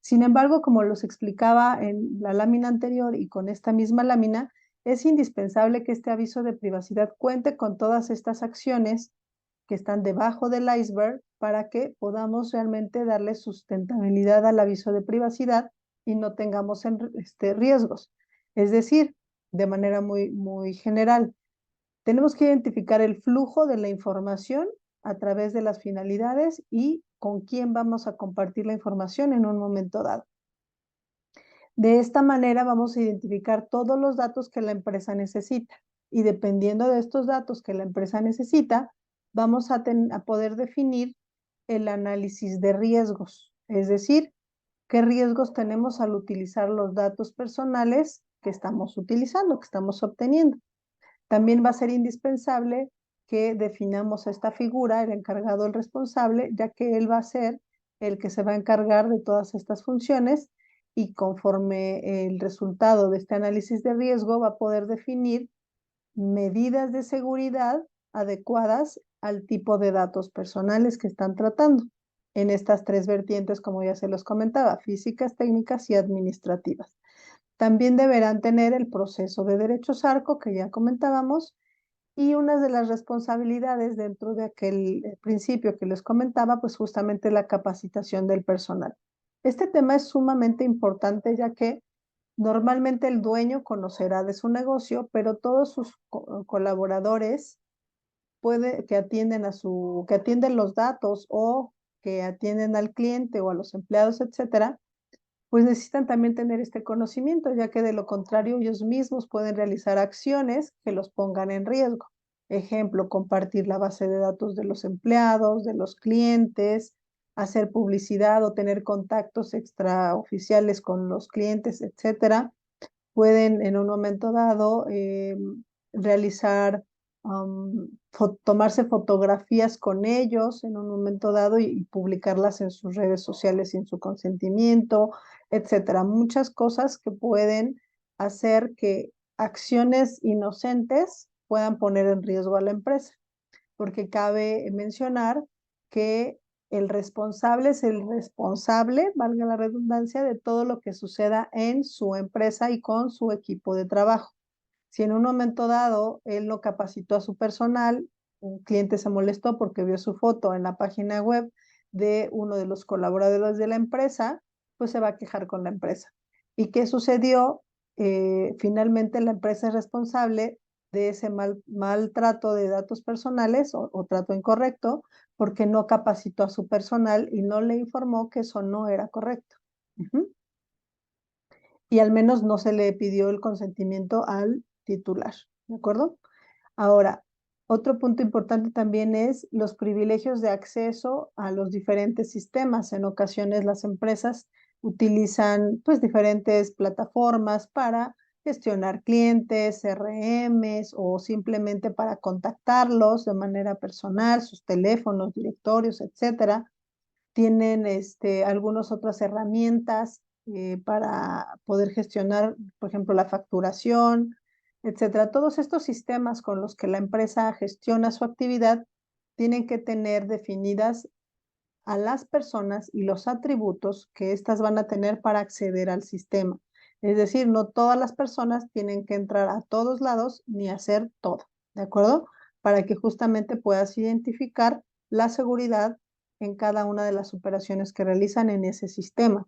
Sin embargo, como los explicaba en la lámina anterior y con esta misma lámina, es indispensable que este aviso de privacidad cuente con todas estas acciones que están debajo del iceberg para que podamos realmente darle sustentabilidad al aviso de privacidad y no tengamos riesgos. Es decir, de manera muy general, tenemos que identificar el flujo de la información a través de las finalidades y con quién vamos a compartir la información en un momento dado. De esta manera vamos a identificar todos los datos que la empresa necesita y dependiendo de estos datos que la empresa necesita, vamos a poder definir el análisis de riesgos, es decir, qué riesgos tenemos al utilizar los datos personales que estamos utilizando, que estamos obteniendo. También va a ser indispensable que definamos esta figura, el encargado, el responsable, ya que él va a ser el que se va a encargar de todas estas funciones y conforme el resultado de este análisis de riesgo va a poder definir medidas de seguridad adecuadas al tipo de datos personales que están tratando en estas tres vertientes, como ya se los comentaba, físicas, técnicas y administrativas. También deberán tener el proceso de derechos ARCO que ya comentábamos y una de las responsabilidades dentro de aquel principio que les comentaba, pues justamente la capacitación del personal. Este tema es sumamente importante ya que normalmente el dueño conocerá de su negocio, pero todos sus colaboradores que atienden los datos o que atienden al cliente o a los empleados, etcétera, pues necesitan también tener este conocimiento, ya que de lo contrario ellos mismos pueden realizar acciones que los pongan en riesgo. Ejemplo, compartir la base de datos de los empleados, de los clientes, hacer publicidad o tener contactos extraoficiales con los clientes, etcétera. Pueden en un momento dado realizar, tomarse fotografías con ellos en un momento dado y publicarlas en sus redes sociales sin su consentimiento, etcétera. Muchas cosas que pueden hacer que acciones inocentes puedan poner en riesgo a la empresa, porque cabe mencionar que el responsable es el responsable, valga la redundancia, de todo lo que suceda en su empresa y con su equipo de trabajo. Si en un momento dado él no capacitó a su personal, un cliente se molestó porque vio su foto en la página web de uno de los colaboradores de la empresa, pues se va a quejar con la empresa. ¿Y qué sucedió? Finalmente la empresa es responsable de ese maltrato de datos personales o trato incorrecto porque no capacitó a su personal y no le informó que eso no era correcto. Y al menos no se le pidió el consentimiento al titular, ¿de acuerdo? Ahora, otro punto importante también es los privilegios de acceso a los diferentes sistemas. En ocasiones las empresas utilizan pues diferentes plataformas para gestionar clientes, CRMs o simplemente para contactarlos de manera personal, sus teléfonos, directorios, etcétera. Tienen algunas otras herramientas para poder gestionar, por ejemplo, la facturación, etcétera. Todos estos sistemas con los que la empresa gestiona su actividad tienen que tener definidas a las personas y los atributos que éstas van a tener para acceder al sistema. Es decir, no todas las personas tienen que entrar a todos lados ni hacer todo, ¿de acuerdo? Para que justamente puedas identificar la seguridad en cada una de las operaciones que realizan en ese sistema.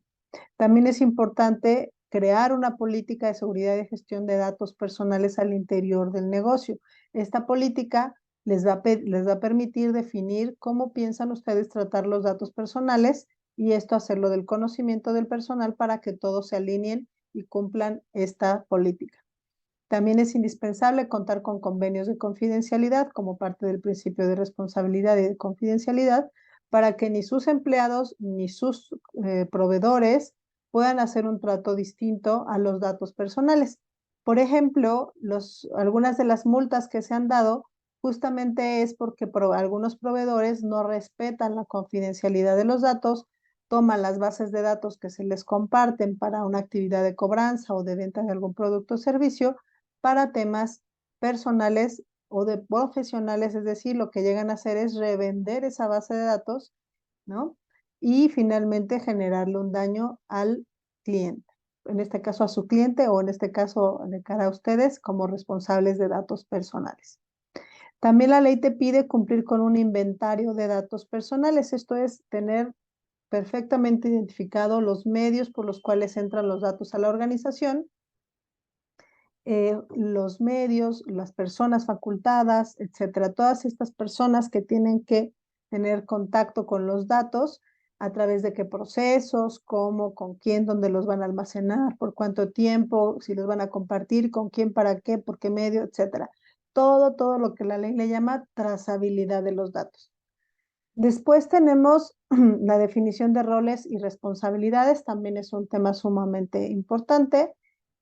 También es importante crear una política de seguridad y gestión de datos personales al interior del negocio. Esta política les va a permitir definir cómo piensan ustedes tratar los datos personales y esto hacerlo del conocimiento del personal para que todos se alineen y cumplan esta política. También es indispensable contar con convenios de confidencialidad como parte del principio de responsabilidad y de confidencialidad para que ni sus empleados ni sus proveedores puedan hacer un trato distinto a los datos personales. Por ejemplo, algunas de las multas que se han dado justamente es porque algunos proveedores no respetan la confidencialidad de los datos, toman las bases de datos que se les comparten para una actividad de cobranza o de venta de algún producto o servicio para temas personales o de profesionales, es decir, lo que llegan a hacer es revender esa base de datos, ¿no? Y finalmente generarle un daño al cliente, en este caso a su cliente o en este caso de cara a ustedes como responsables de datos personales. También la ley te pide cumplir con un inventario de datos personales, esto es tener perfectamente identificado los medios por los cuales entran los datos a la organización, los medios, las personas facultadas, etcétera. Todas estas personas que tienen que tener contacto con los datos, a través de qué procesos, cómo, con quién, dónde los van a almacenar, por cuánto tiempo, si los van a compartir, con quién, para qué, por qué medio, etcétera. Todo lo que la ley le llama trazabilidad de los datos. Después tenemos la definición de roles y responsabilidades, también es un tema sumamente importante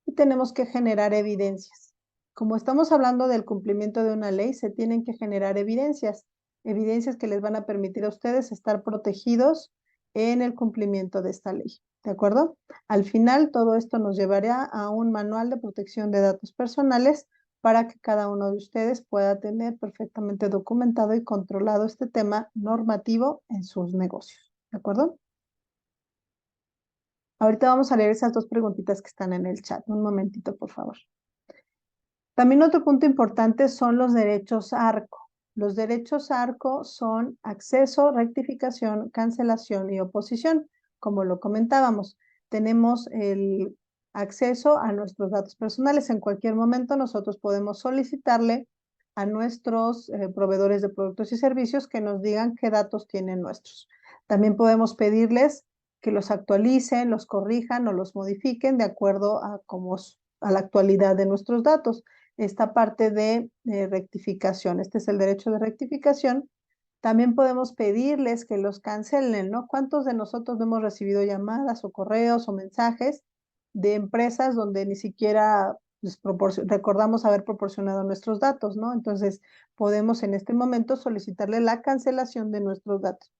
y tenemos que generar evidencias. Como estamos hablando del cumplimiento de una ley, se tienen que generar evidencias que les van a permitir a ustedes estar protegidos en el cumplimiento de esta ley, ¿de acuerdo? Al final, todo esto nos llevará a un manual de protección de datos personales para que cada uno de ustedes pueda tener perfectamente documentado y controlado este tema normativo en sus negocios, ¿de acuerdo? Ahorita vamos a leer esas dos preguntitas que están en el chat. Un momentito, por favor. También otro punto importante son los derechos ARCO. Los derechos ARCO son acceso, rectificación, cancelación y oposición. Como lo comentábamos, tenemos el acceso a nuestros datos personales. En cualquier momento nosotros podemos solicitarle a nuestros proveedores de productos y servicios que nos digan qué datos tienen nuestros. También podemos pedirles que los actualicen, los corrijan o los modifiquen de acuerdo a la actualidad de nuestros datos. Esta parte de rectificación, este es el derecho de rectificación. También podemos pedirles que los cancelen, ¿no? ¿Cuántos de nosotros no hemos recibido llamadas o correos o mensajes de empresas donde ni siquiera recordamos haber proporcionado nuestros datos, ¿no? Entonces, podemos en este momento solicitarle la cancelación de nuestros datos.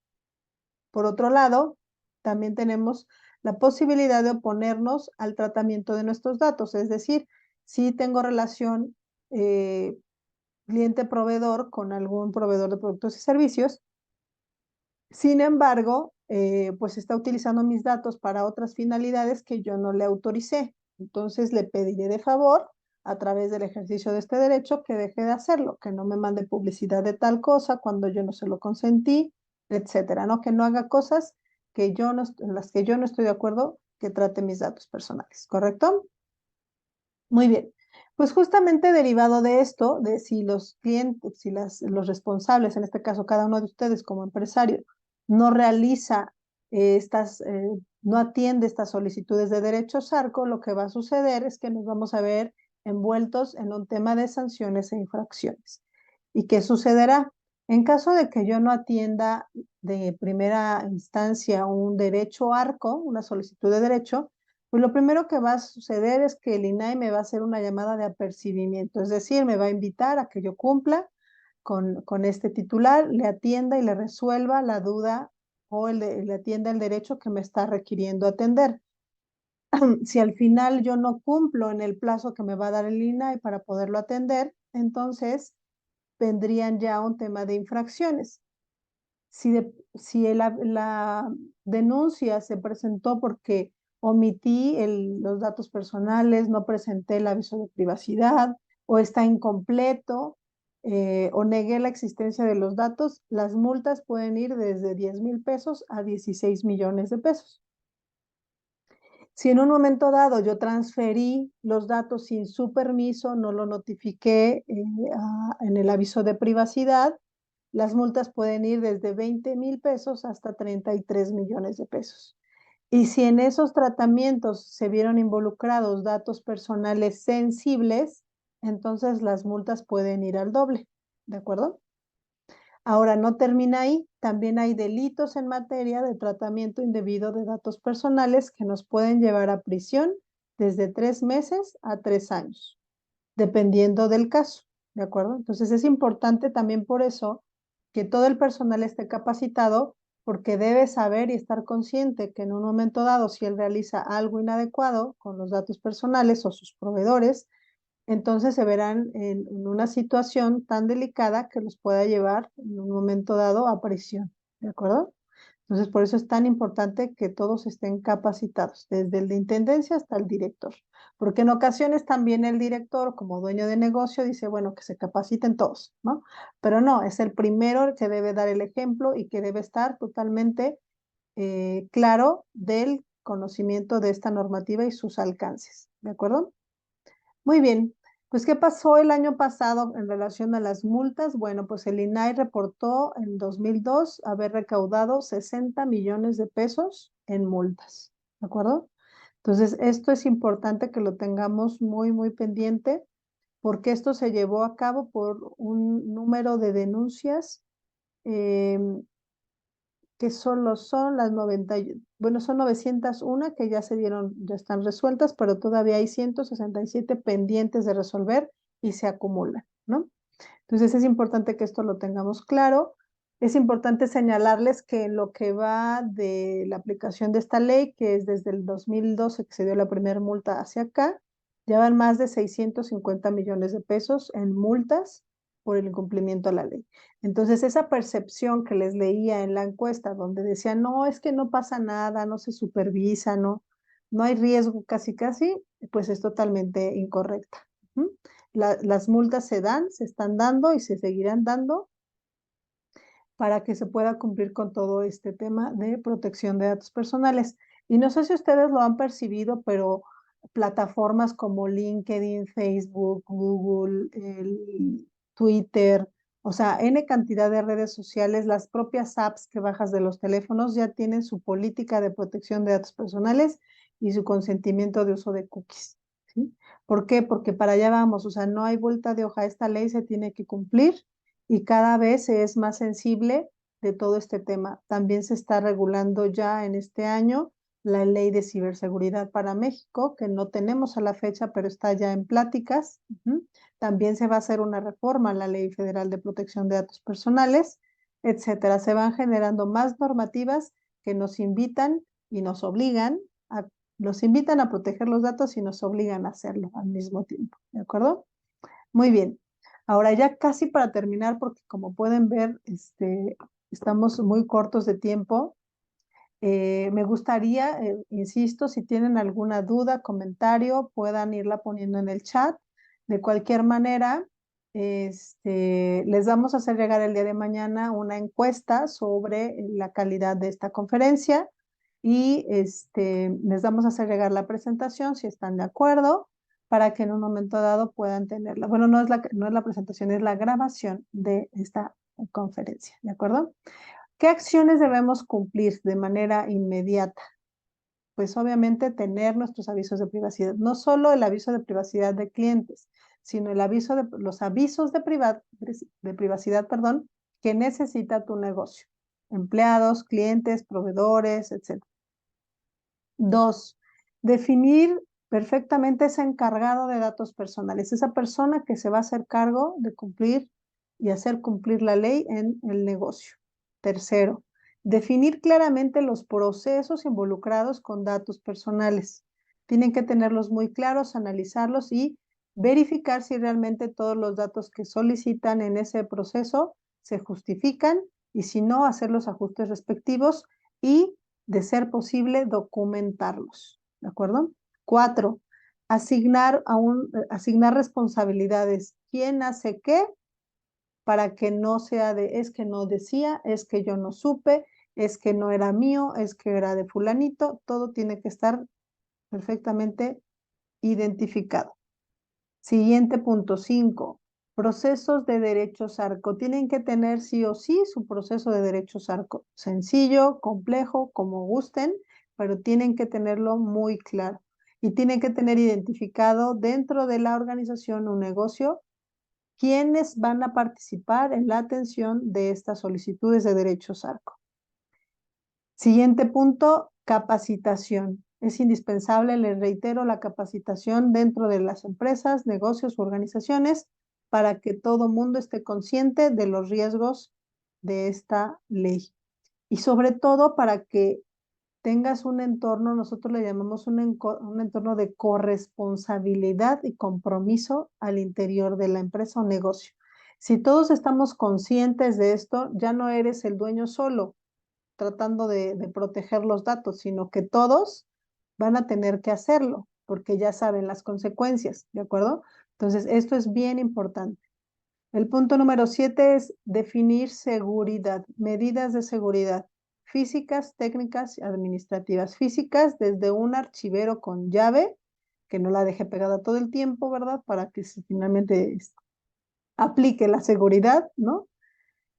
Por otro lado, también tenemos la posibilidad de oponernos al tratamiento de nuestros datos, es decir, si tengo relación cliente-proveedor con algún proveedor de productos y servicios, sin embargo, pues está utilizando mis datos para otras finalidades que yo no le autoricé. Entonces le pediré de favor, a través del ejercicio de este derecho, que deje de hacerlo, que no me mande publicidad de tal cosa cuando yo no se lo consentí, etcétera, ¿no? Que no haga cosas que yo no, en las que yo no estoy de acuerdo que trate mis datos personales, ¿correcto? Muy bien. Pues justamente derivado de esto, de si los clientes, si los responsables, en este caso cada uno de ustedes como empresario, no realiza no atiende estas solicitudes de derechos ARCO, lo que va a suceder es que nos vamos a ver envueltos en un tema de sanciones e infracciones. ¿Y qué sucederá? En caso de que yo no atienda de primera instancia un derecho ARCO, una solicitud de derecho, pues lo primero que va a suceder es que el INAI me va a hacer una llamada de apercibimiento, es decir, me va a invitar a que yo cumpla con este titular, le atienda y le resuelva la duda o le atienda el derecho que me está requiriendo atender. Si al final yo no cumplo en el plazo que me va a dar el INAI para poderlo atender, entonces vendrían ya un tema de infracciones. Si la denuncia se presentó porque omití los datos personales, no presenté el aviso de privacidad o está incompleto o negué la existencia de los datos, las multas pueden ir desde 10,000 pesos a 16 millones de pesos. Si en un momento dado yo transferí los datos sin su permiso, no lo notifiqué en el aviso de privacidad, las multas pueden ir desde 20,000 pesos hasta 33 millones de pesos. Y si en esos tratamientos se vieron involucrados datos personales sensibles, entonces las multas pueden ir al doble, ¿de acuerdo? Ahora, no termina ahí, también hay delitos en materia de tratamiento indebido de datos personales que nos pueden llevar a prisión desde 3 meses a 3 años, dependiendo del caso, ¿de acuerdo? Entonces es importante también por eso que todo el personal esté capacitado porque debe saber y estar consciente que en un momento dado, si él realiza algo inadecuado con los datos personales o sus proveedores, entonces se verán en una situación tan delicada que los pueda llevar en un momento dado a prisión, ¿de acuerdo? Entonces, por eso es tan importante que todos estén capacitados, desde el de intendencia hasta el director, porque en ocasiones también el director, como dueño de negocio, dice, bueno, que se capaciten todos, ¿no? Pero no, es el primero que debe dar el ejemplo y que debe estar totalmente claro del conocimiento de esta normativa y sus alcances, ¿de acuerdo? Muy bien, pues ¿qué pasó el año pasado en relación a las multas? Bueno, pues el INAI reportó en 2002 haber recaudado 60 millones de pesos en multas, ¿de acuerdo? Entonces, esto es importante que lo tengamos muy, muy pendiente porque esto se llevó a cabo por un número de denuncias em, que solo son las 90, bueno, son 901 que ya se dieron, ya están resueltas, pero todavía hay 167 pendientes de resolver y se acumulan, ¿no? Entonces es importante que esto lo tengamos claro. Es importante señalarles que en lo que va de la aplicación de esta ley, que es desde el 2012 que se dio la primera multa hacia acá, ya van más de 650 millones de pesos en multas por el incumplimiento a la ley. Entonces, esa percepción que les leía en la encuesta, donde decían, no, es que no pasa nada, no se supervisa, no hay riesgo casi casi, pues es totalmente incorrecta. Las multas se dan, se están dando y se seguirán dando para que se pueda cumplir con todo este tema de protección de datos personales. Y no sé si ustedes lo han percibido, pero plataformas como LinkedIn, Facebook, Google, Twitter, o sea, N cantidad de redes sociales, las propias apps que bajas de los teléfonos ya tienen su política de protección de datos personales y su consentimiento de uso de cookies. ¿Sí? ¿Por qué? Porque para allá vamos, o sea, no hay vuelta de hoja, esta ley se tiene que cumplir y cada vez se es más sensible de todo este tema. También se está regulando ya en este año la ley de ciberseguridad para México, que no tenemos a la fecha, pero está ya en pláticas. También se va a hacer una reforma a la Ley Federal de Protección de Datos Personales, etcétera. Se van generando más normativas que nos invitan y nos obligan nos invitan a proteger los datos y nos obligan a hacerlo al mismo tiempo. ¿De acuerdo? Muy bien. Ahora ya casi para terminar, porque como pueden ver, estamos muy cortos de tiempo. Me gustaría, insisto, si tienen alguna duda, comentario, puedan irla poniendo en el chat. De cualquier manera, les vamos a hacer llegar el día de mañana una encuesta sobre la calidad de esta conferencia y les vamos a hacer llegar la presentación si están de acuerdo para que en un momento dado puedan tenerla. Bueno, no es la presentación, es la grabación de esta conferencia, ¿de acuerdo? ¿Qué acciones debemos cumplir de manera inmediata? Pues obviamente tener nuestros avisos de privacidad, no solo el aviso de privacidad de clientes, sino los avisos de privacidad, perdón, que necesita tu negocio, empleados, clientes, proveedores, etc. Dos, definir perfectamente ese encargado de datos personales, esa persona que se va a hacer cargo de cumplir y hacer cumplir la ley en el negocio. Tercero, definir claramente los procesos involucrados con datos personales. Tienen que tenerlos muy claros, analizarlos y verificar si realmente todos los datos que solicitan en ese proceso se justifican y si no, hacer los ajustes respectivos y, de ser posible, documentarlos. ¿De acuerdo? 4, asignar responsabilidades. ¿Quién hace qué? Para que no sea es que no decía, es que yo no supe, es que no era mío, es que era de fulanito. Todo tiene que estar perfectamente identificado. Siguiente punto, 5. Procesos de derechos ARCO. Tienen que tener sí o sí su proceso de derechos ARCO. Sencillo, complejo, como gusten, pero tienen que tenerlo muy claro. Y tienen que tener identificado dentro de la organización o negocio quiénes van a participar en la atención de estas solicitudes de derechos ARCO. Siguiente punto, capacitación. Es indispensable, les reitero, la capacitación dentro de las empresas, negocios u organizaciones para que todo mundo esté consciente de los riesgos de esta ley. Y sobre todo para que tengas un entorno, nosotros le llamamos un entorno de corresponsabilidad y compromiso al interior de la empresa o negocio. Si todos estamos conscientes de esto, ya no eres el dueño solo tratando de proteger los datos, sino que todos van a tener que hacerlo porque ya saben las consecuencias, ¿de acuerdo? Entonces, esto es bien importante. El punto número 7 es definir seguridad, medidas de seguridad físicas, técnicas y administrativas. Físicas, desde un archivero con llave, que no la deje pegada todo el tiempo, ¿verdad? Para que finalmente aplique la seguridad, ¿no?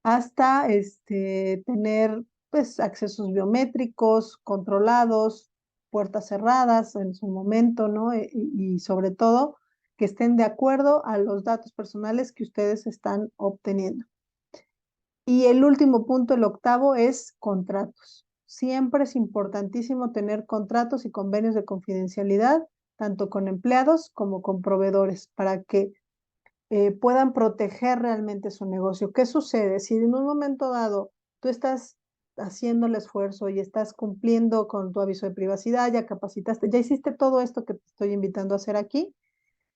Hasta tener pues accesos biométricos controlados, puertas cerradas en su momento, ¿no? Y sobre todo que estén de acuerdo a los datos personales que ustedes están obteniendo. Y el último punto, el octavo, es contratos. Siempre es importantísimo tener contratos y convenios de confidencialidad, tanto con empleados como con proveedores, para que puedan proteger realmente su negocio. ¿Qué sucede? Si en un momento dado tú estás haciendo el esfuerzo y estás cumpliendo con tu aviso de privacidad, ya capacitaste, ya hiciste todo esto que te estoy invitando a hacer aquí,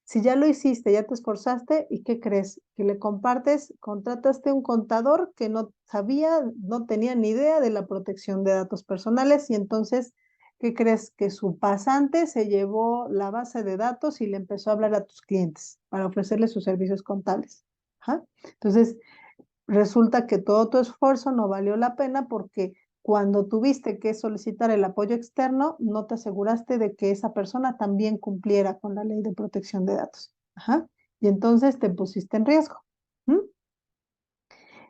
si ya lo hiciste, ya te esforzaste, ¿y qué crees? Que le compartes, contrataste un contador que no sabía, no tenía ni idea de la protección de datos personales y entonces, ¿qué crees? Que su pasante se llevó la base de datos y le empezó a hablar a tus clientes para ofrecerles sus servicios contables. ¿Ah? Entonces, resulta que todo tu esfuerzo no valió la pena porque cuando tuviste que solicitar el apoyo externo, no te aseguraste de que esa persona también cumpliera con la ley de protección de datos. Ajá. Y entonces te pusiste en riesgo. ¿Mm?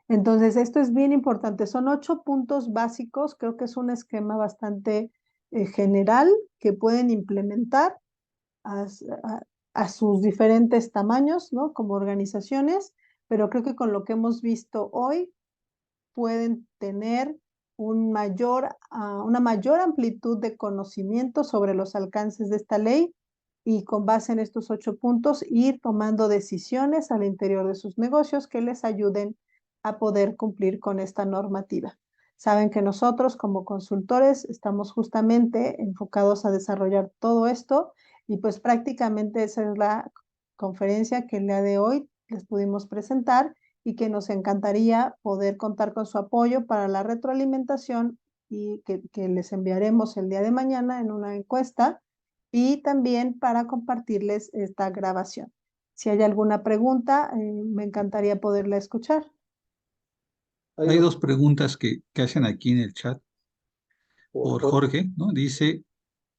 Entonces, esto es bien importante. Son 8 puntos básicos. Creo que es un esquema bastante general que pueden implementar a, a sus diferentes tamaños, ¿no? Como organizaciones, pero creo que con lo que hemos visto hoy, pueden tener una mayor amplitud de conocimiento sobre los alcances de esta ley y con base en estos 8 puntos ir tomando decisiones al interior de sus negocios que les ayuden a poder cumplir con esta normativa. Saben que nosotros como consultores estamos justamente enfocados a desarrollar todo esto y pues prácticamente esa es la conferencia que el día de hoy les pudimos presentar y que nos encantaría poder contar con su apoyo para la retroalimentación y que les enviaremos el día de mañana en una encuesta y también para compartirles esta grabación. Si hay alguna pregunta, me encantaría poderla escuchar. Hay dos preguntas que hacen aquí en el chat por Jorge, ¿no? Dice,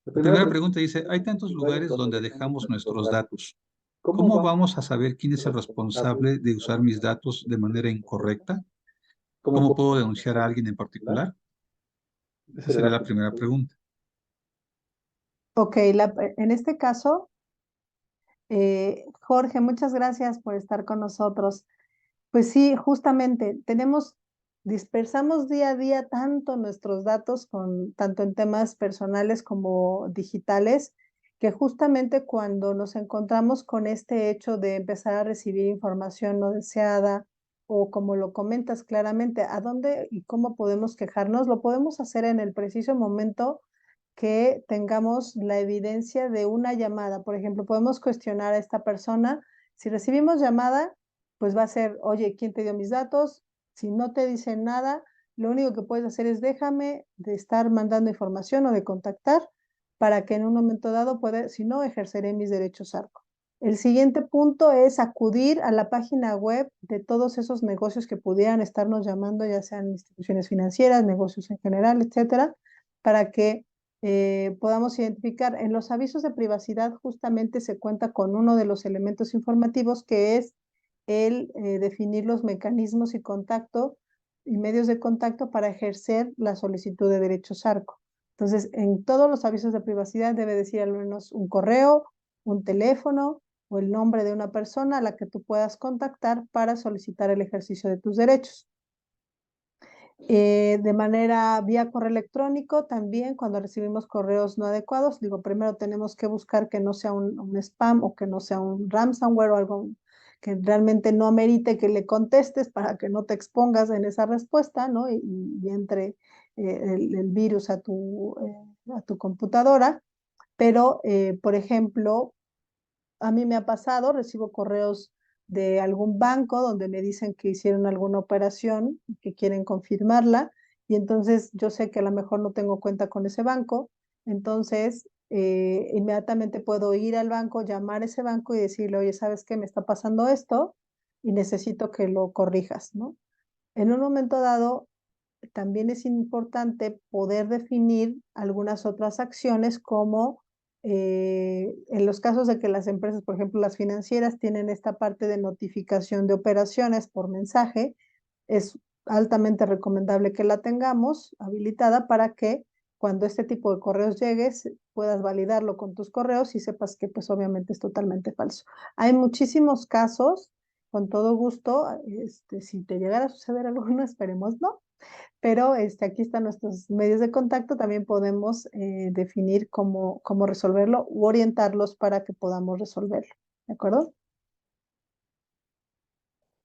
La primera pregunta dice, hay tantos lugares donde dejamos nuestros datos. ¿Cómo vamos a saber quién es el responsable de usar mis datos de manera incorrecta? ¿Cómo puedo denunciar a alguien en particular? Esa sería la primera pregunta. Ok, en este caso, Jorge, muchas gracias por estar con nosotros. Pues sí, justamente dispersamos día a día tanto nuestros datos, tanto en temas personales como digitales, que justamente cuando nos encontramos con este hecho de empezar a recibir información no deseada, o como lo comentas claramente, ¿a dónde y cómo podemos quejarnos? Lo podemos hacer en el preciso momento que tengamos la evidencia de una llamada. Por ejemplo, podemos cuestionar a esta persona. Si recibimos llamada, pues va a ser, oye, ¿quién te dio mis datos? Si no te dicen nada, lo único que puedes hacer es déjame de estar mandando información o de contactar para que en un momento dado pueda, si no, ejerceré mis derechos ARCO. El siguiente punto es acudir a la página web de todos esos negocios que pudieran estarnos llamando, ya sean instituciones financieras, negocios en general, etcétera, para que podamos identificar. En los avisos de privacidad justamente se cuenta con uno de los elementos informativos, que es el definir los mecanismos y contacto y medios de contacto para ejercer la solicitud de derechos ARCO. Entonces, en todos los avisos de privacidad debe decir al menos un correo, un teléfono o el nombre de una persona a la que tú puedas contactar para solicitar el ejercicio de tus derechos. De manera vía correo electrónico también, cuando recibimos correos no adecuados, digo, primero tenemos que buscar que no sea un spam o que no sea un ransomware o algo que realmente no amerite que le contestes para que no te expongas en esa respuesta, ¿no? Y entre el virus a tu computadora. Pero, por ejemplo, a mí me ha pasado, recibo correos de algún banco donde me dicen que hicieron alguna operación, que quieren confirmarla, y entonces yo sé que a lo mejor no tengo cuenta con ese banco, entonces inmediatamente puedo ir al banco, llamar a ese banco y decirle, oye, ¿sabes qué? Me está pasando esto y necesito que lo corrijas, ¿no? En un momento dado, también es importante poder definir algunas otras acciones como en los casos de que las empresas, por ejemplo, las financieras, tienen esta parte de notificación de operaciones por mensaje, es altamente recomendable que la tengamos habilitada para que cuando este tipo de correos llegues puedas validarlo con tus correos y sepas que pues obviamente es totalmente falso. Hay muchísimos casos, con todo gusto, si te llegara a suceder alguno, esperemos no, pero aquí están nuestros medios de contacto, también podemos definir cómo resolverlo u orientarlos para que podamos resolverlo, ¿de acuerdo?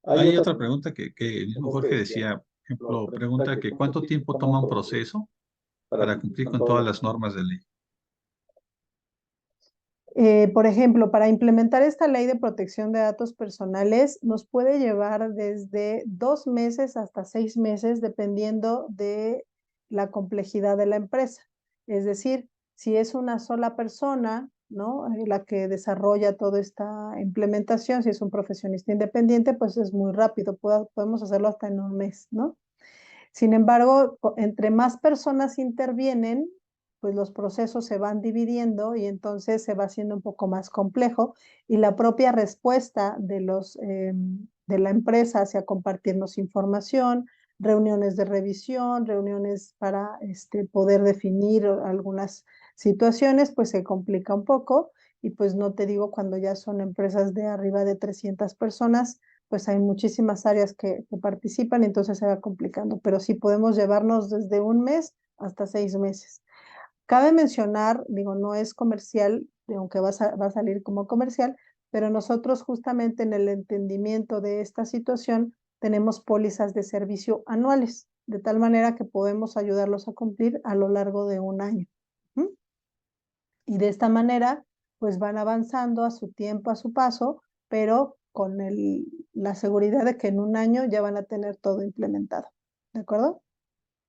Hay otra pregunta que el mismo Jorge decía, por ejemplo, pregunta que ¿cuánto tiempo toma un proceso para cumplir con todas las normas de ley? Por ejemplo, para implementar esta ley de protección de datos personales nos puede llevar desde 2 meses hasta 6 meses, dependiendo de la complejidad de la empresa. Es decir, si es una sola persona, ¿no? La que desarrolla toda esta implementación, si es un profesionista independiente, pues es muy rápido, podemos hacerlo hasta en un mes, ¿no? Sin embargo, entre más personas intervienen, pues los procesos se van dividiendo y entonces se va haciendo un poco más complejo, y la propia respuesta de la empresa hacia compartirnos información, reuniones de revisión, reuniones para poder definir algunas situaciones, pues se complica un poco. Y pues no te digo, cuando ya son empresas de arriba de 300 personas, pues hay muchísimas áreas que participan, entonces se va complicando, pero sí podemos llevarnos desde un mes hasta 6 meses. Cabe mencionar, digo, no es comercial, aunque va a salir como comercial, pero nosotros justamente en el entendimiento de esta situación tenemos pólizas de servicio anuales, de tal manera que podemos ayudarlos a cumplir a lo largo de un año. ¿Mm? Y de esta manera, pues van avanzando a su tiempo, a su paso, pero con la seguridad de que en un año ya van a tener todo implementado. ¿De acuerdo?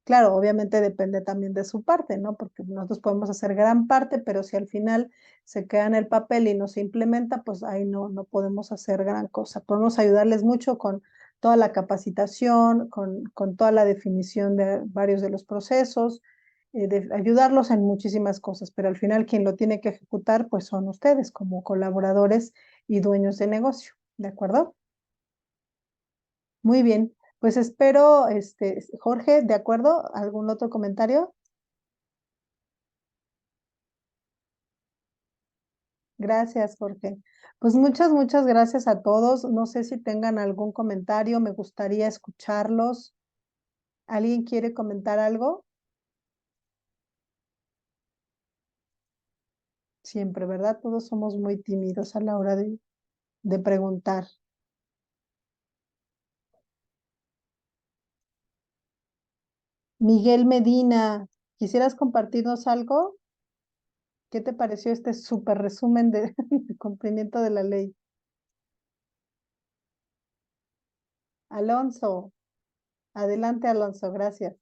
Claro, obviamente depende también de su parte, ¿no? Porque nosotros podemos hacer gran parte, pero si al final se queda en el papel y no se implementa, pues ahí no podemos hacer gran cosa. Podemos ayudarles mucho con toda la capacitación, con toda la definición de varios de los procesos, de ayudarlos en muchísimas cosas, pero al final quien lo tiene que ejecutar pues son ustedes como colaboradores y dueños de negocio, ¿de acuerdo? Muy bien, pues espero, Jorge, ¿de acuerdo? ¿Algún otro comentario? Gracias, Jorge. Pues muchas gracias a todos. No sé si tengan algún comentario, me gustaría escucharlos. ¿Alguien quiere comentar algo? Siempre, ¿verdad? Todos somos muy tímidos a la hora de preguntar. Miguel Medina, ¿quisieras compartirnos algo? ¿Qué te pareció este súper resumen de cumplimiento de la ley? Alonso, adelante, Alonso, gracias.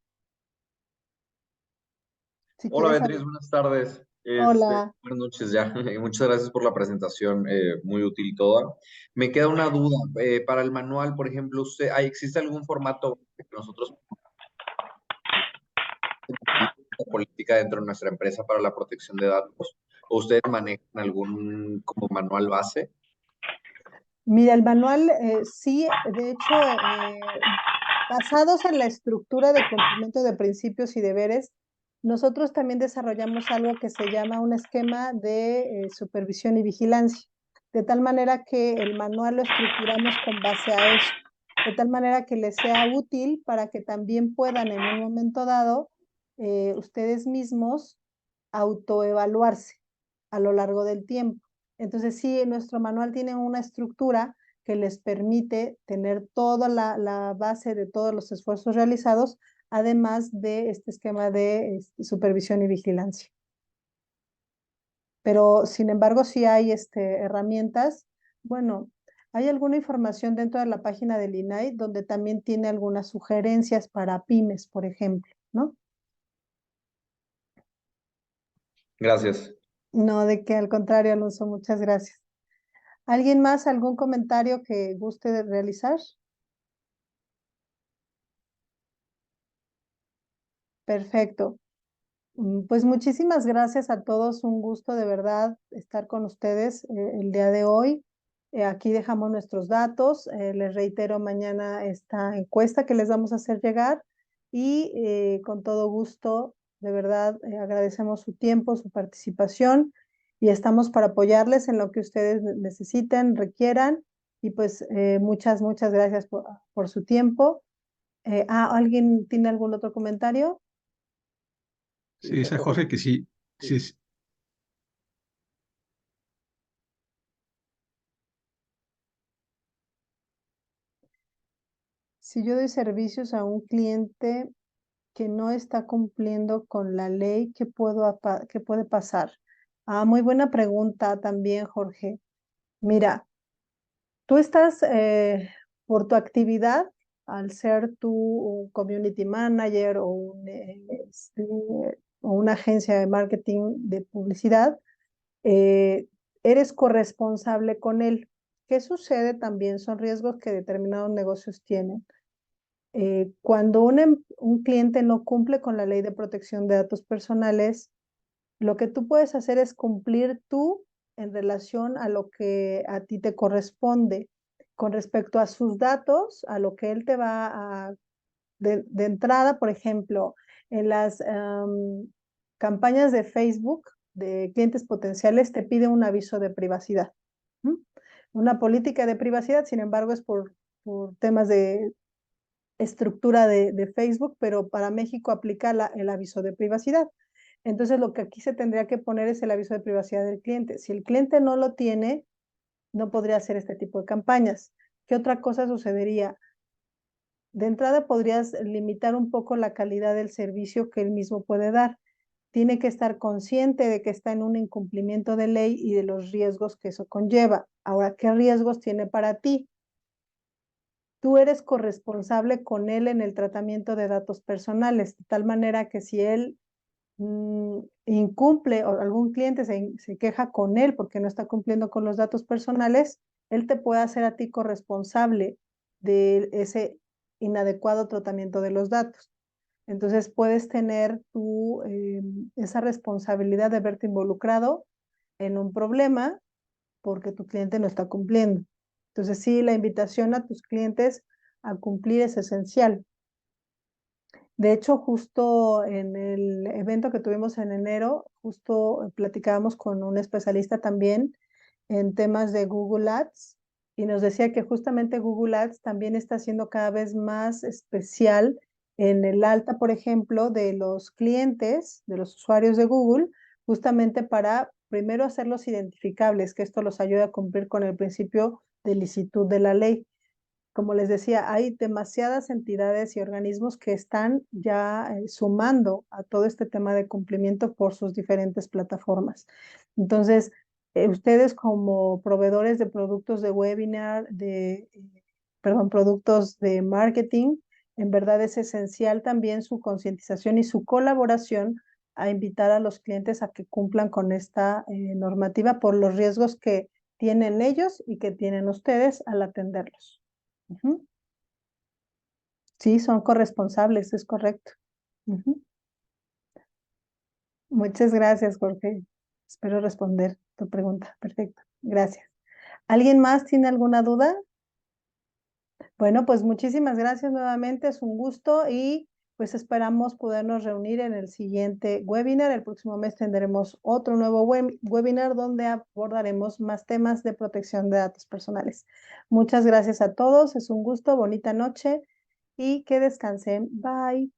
Si Hola quieres Beatriz, saber. buenas tardes. Hola. Buenas noches ya. Muchas gracias por la presentación, muy útil toda. Me queda una duda. Para el manual, por ejemplo, ¿existe algún formato que nosotros política dentro de nuestra empresa para la protección de datos? ¿O ustedes manejan algún como manual base? Mira, el manual sí, de hecho, basados en la estructura de cumplimiento de principios y deberes, nosotros también desarrollamos algo que se llama un esquema de supervisión y vigilancia, de tal manera que el manual lo estructuramos con base a eso, de tal manera que les sea útil para que también puedan en un momento dado ustedes mismos autoevaluarse a lo largo del tiempo. Entonces, sí, nuestro manual tiene una estructura que les permite tener toda la base de todos los esfuerzos realizados, además de este esquema de supervisión y vigilancia. Pero, sin embargo, sí hay herramientas. Bueno, hay alguna información dentro de la página del INAI donde también tiene algunas sugerencias para pymes, por ejemplo, ¿no? Gracias. No, de que al contrario, Alonso, muchas gracias. ¿Alguien más, algún comentario que guste de realizar? Perfecto. Pues muchísimas gracias a todos. Un gusto de verdad estar con ustedes el día de hoy. Aquí dejamos nuestros datos. Les reitero mañana esta encuesta que les vamos a hacer llegar y con todo gusto, de verdad, agradecemos su tiempo, su participación y estamos para apoyarles en lo que ustedes necesiten, requieran. Y pues muchas gracias por su tiempo. ¿Alguien tiene algún otro comentario? Sí, dice Jorge que sí, sí, Si yo doy servicios a un cliente que no está cumpliendo con la ley, ¿qué puede pasar? Muy buena pregunta también, Jorge. Mira, tú estás por tu actividad, al ser tú un community manager o una agencia de marketing de publicidad, eh, eres corresponsable con él. ¿Qué sucede también? Son riesgos que determinados negocios tienen. Cuando un cliente no cumple con la ley de protección de datos personales, lo que tú puedes hacer es cumplir tú en relación a lo que a ti te corresponde. Con respecto a sus datos, a lo que él te va a, de entrada, por ejemplo, en las campañas de Facebook de clientes potenciales te pide un aviso de privacidad. ¿Mm? Una política de privacidad, sin embargo, es por temas de estructura de Facebook, pero para México aplica el aviso de privacidad. Entonces, lo que aquí se tendría que poner es el aviso de privacidad del cliente. Si el cliente no lo tiene, no podría hacer este tipo de campañas. ¿Qué otra cosa sucedería? De entrada, podrías limitar un poco la calidad del servicio que él mismo puede dar. Tiene que estar consciente de que está en un incumplimiento de ley y de los riesgos que eso conlleva. Ahora, ¿qué riesgos tiene para ti? Tú eres corresponsable con él en el tratamiento de datos personales, de tal manera que si él incumple o algún cliente se queja con él porque no está cumpliendo con los datos personales, él te puede hacer a ti corresponsable de ese inadecuado tratamiento de los datos. Entonces puedes tener tú esa responsabilidad de verte involucrado en un problema porque tu cliente no está cumpliendo. Entonces sí, la invitación a tus clientes a cumplir es esencial. De hecho, justo en el evento que tuvimos en enero, justo platicábamos con un especialista también en temas de Google Ads y nos decía que justamente Google Ads también está siendo cada vez más especial en el alta, por ejemplo, de los clientes, de los usuarios de Google, justamente para primero hacerlos identificables, que esto los ayuda a cumplir con el principio de licitud de la ley. Como les decía, hay demasiadas entidades y organismos que están ya sumando a todo este tema de cumplimiento por sus diferentes plataformas. Entonces, ustedes como proveedores de productos de webinar, productos de marketing, en verdad es esencial también su concientización y su colaboración a invitar a los clientes a que cumplan con esta normativa por los riesgos que tienen ellos y que tienen ustedes al atenderlos. Uh-huh. Sí, son corresponsables, es correcto. Uh-huh. Muchas gracias, Jorge. Espero responder tu pregunta. Perfecto. Gracias. ¿Alguien más tiene alguna duda? Bueno, pues muchísimas gracias nuevamente. Es un gusto y pues esperamos podernos reunir en el siguiente webinar. El próximo mes tendremos otro nuevo webinar donde abordaremos más temas de protección de datos personales. Muchas gracias a todos. Es un gusto. Bonita noche y que descansen. Bye.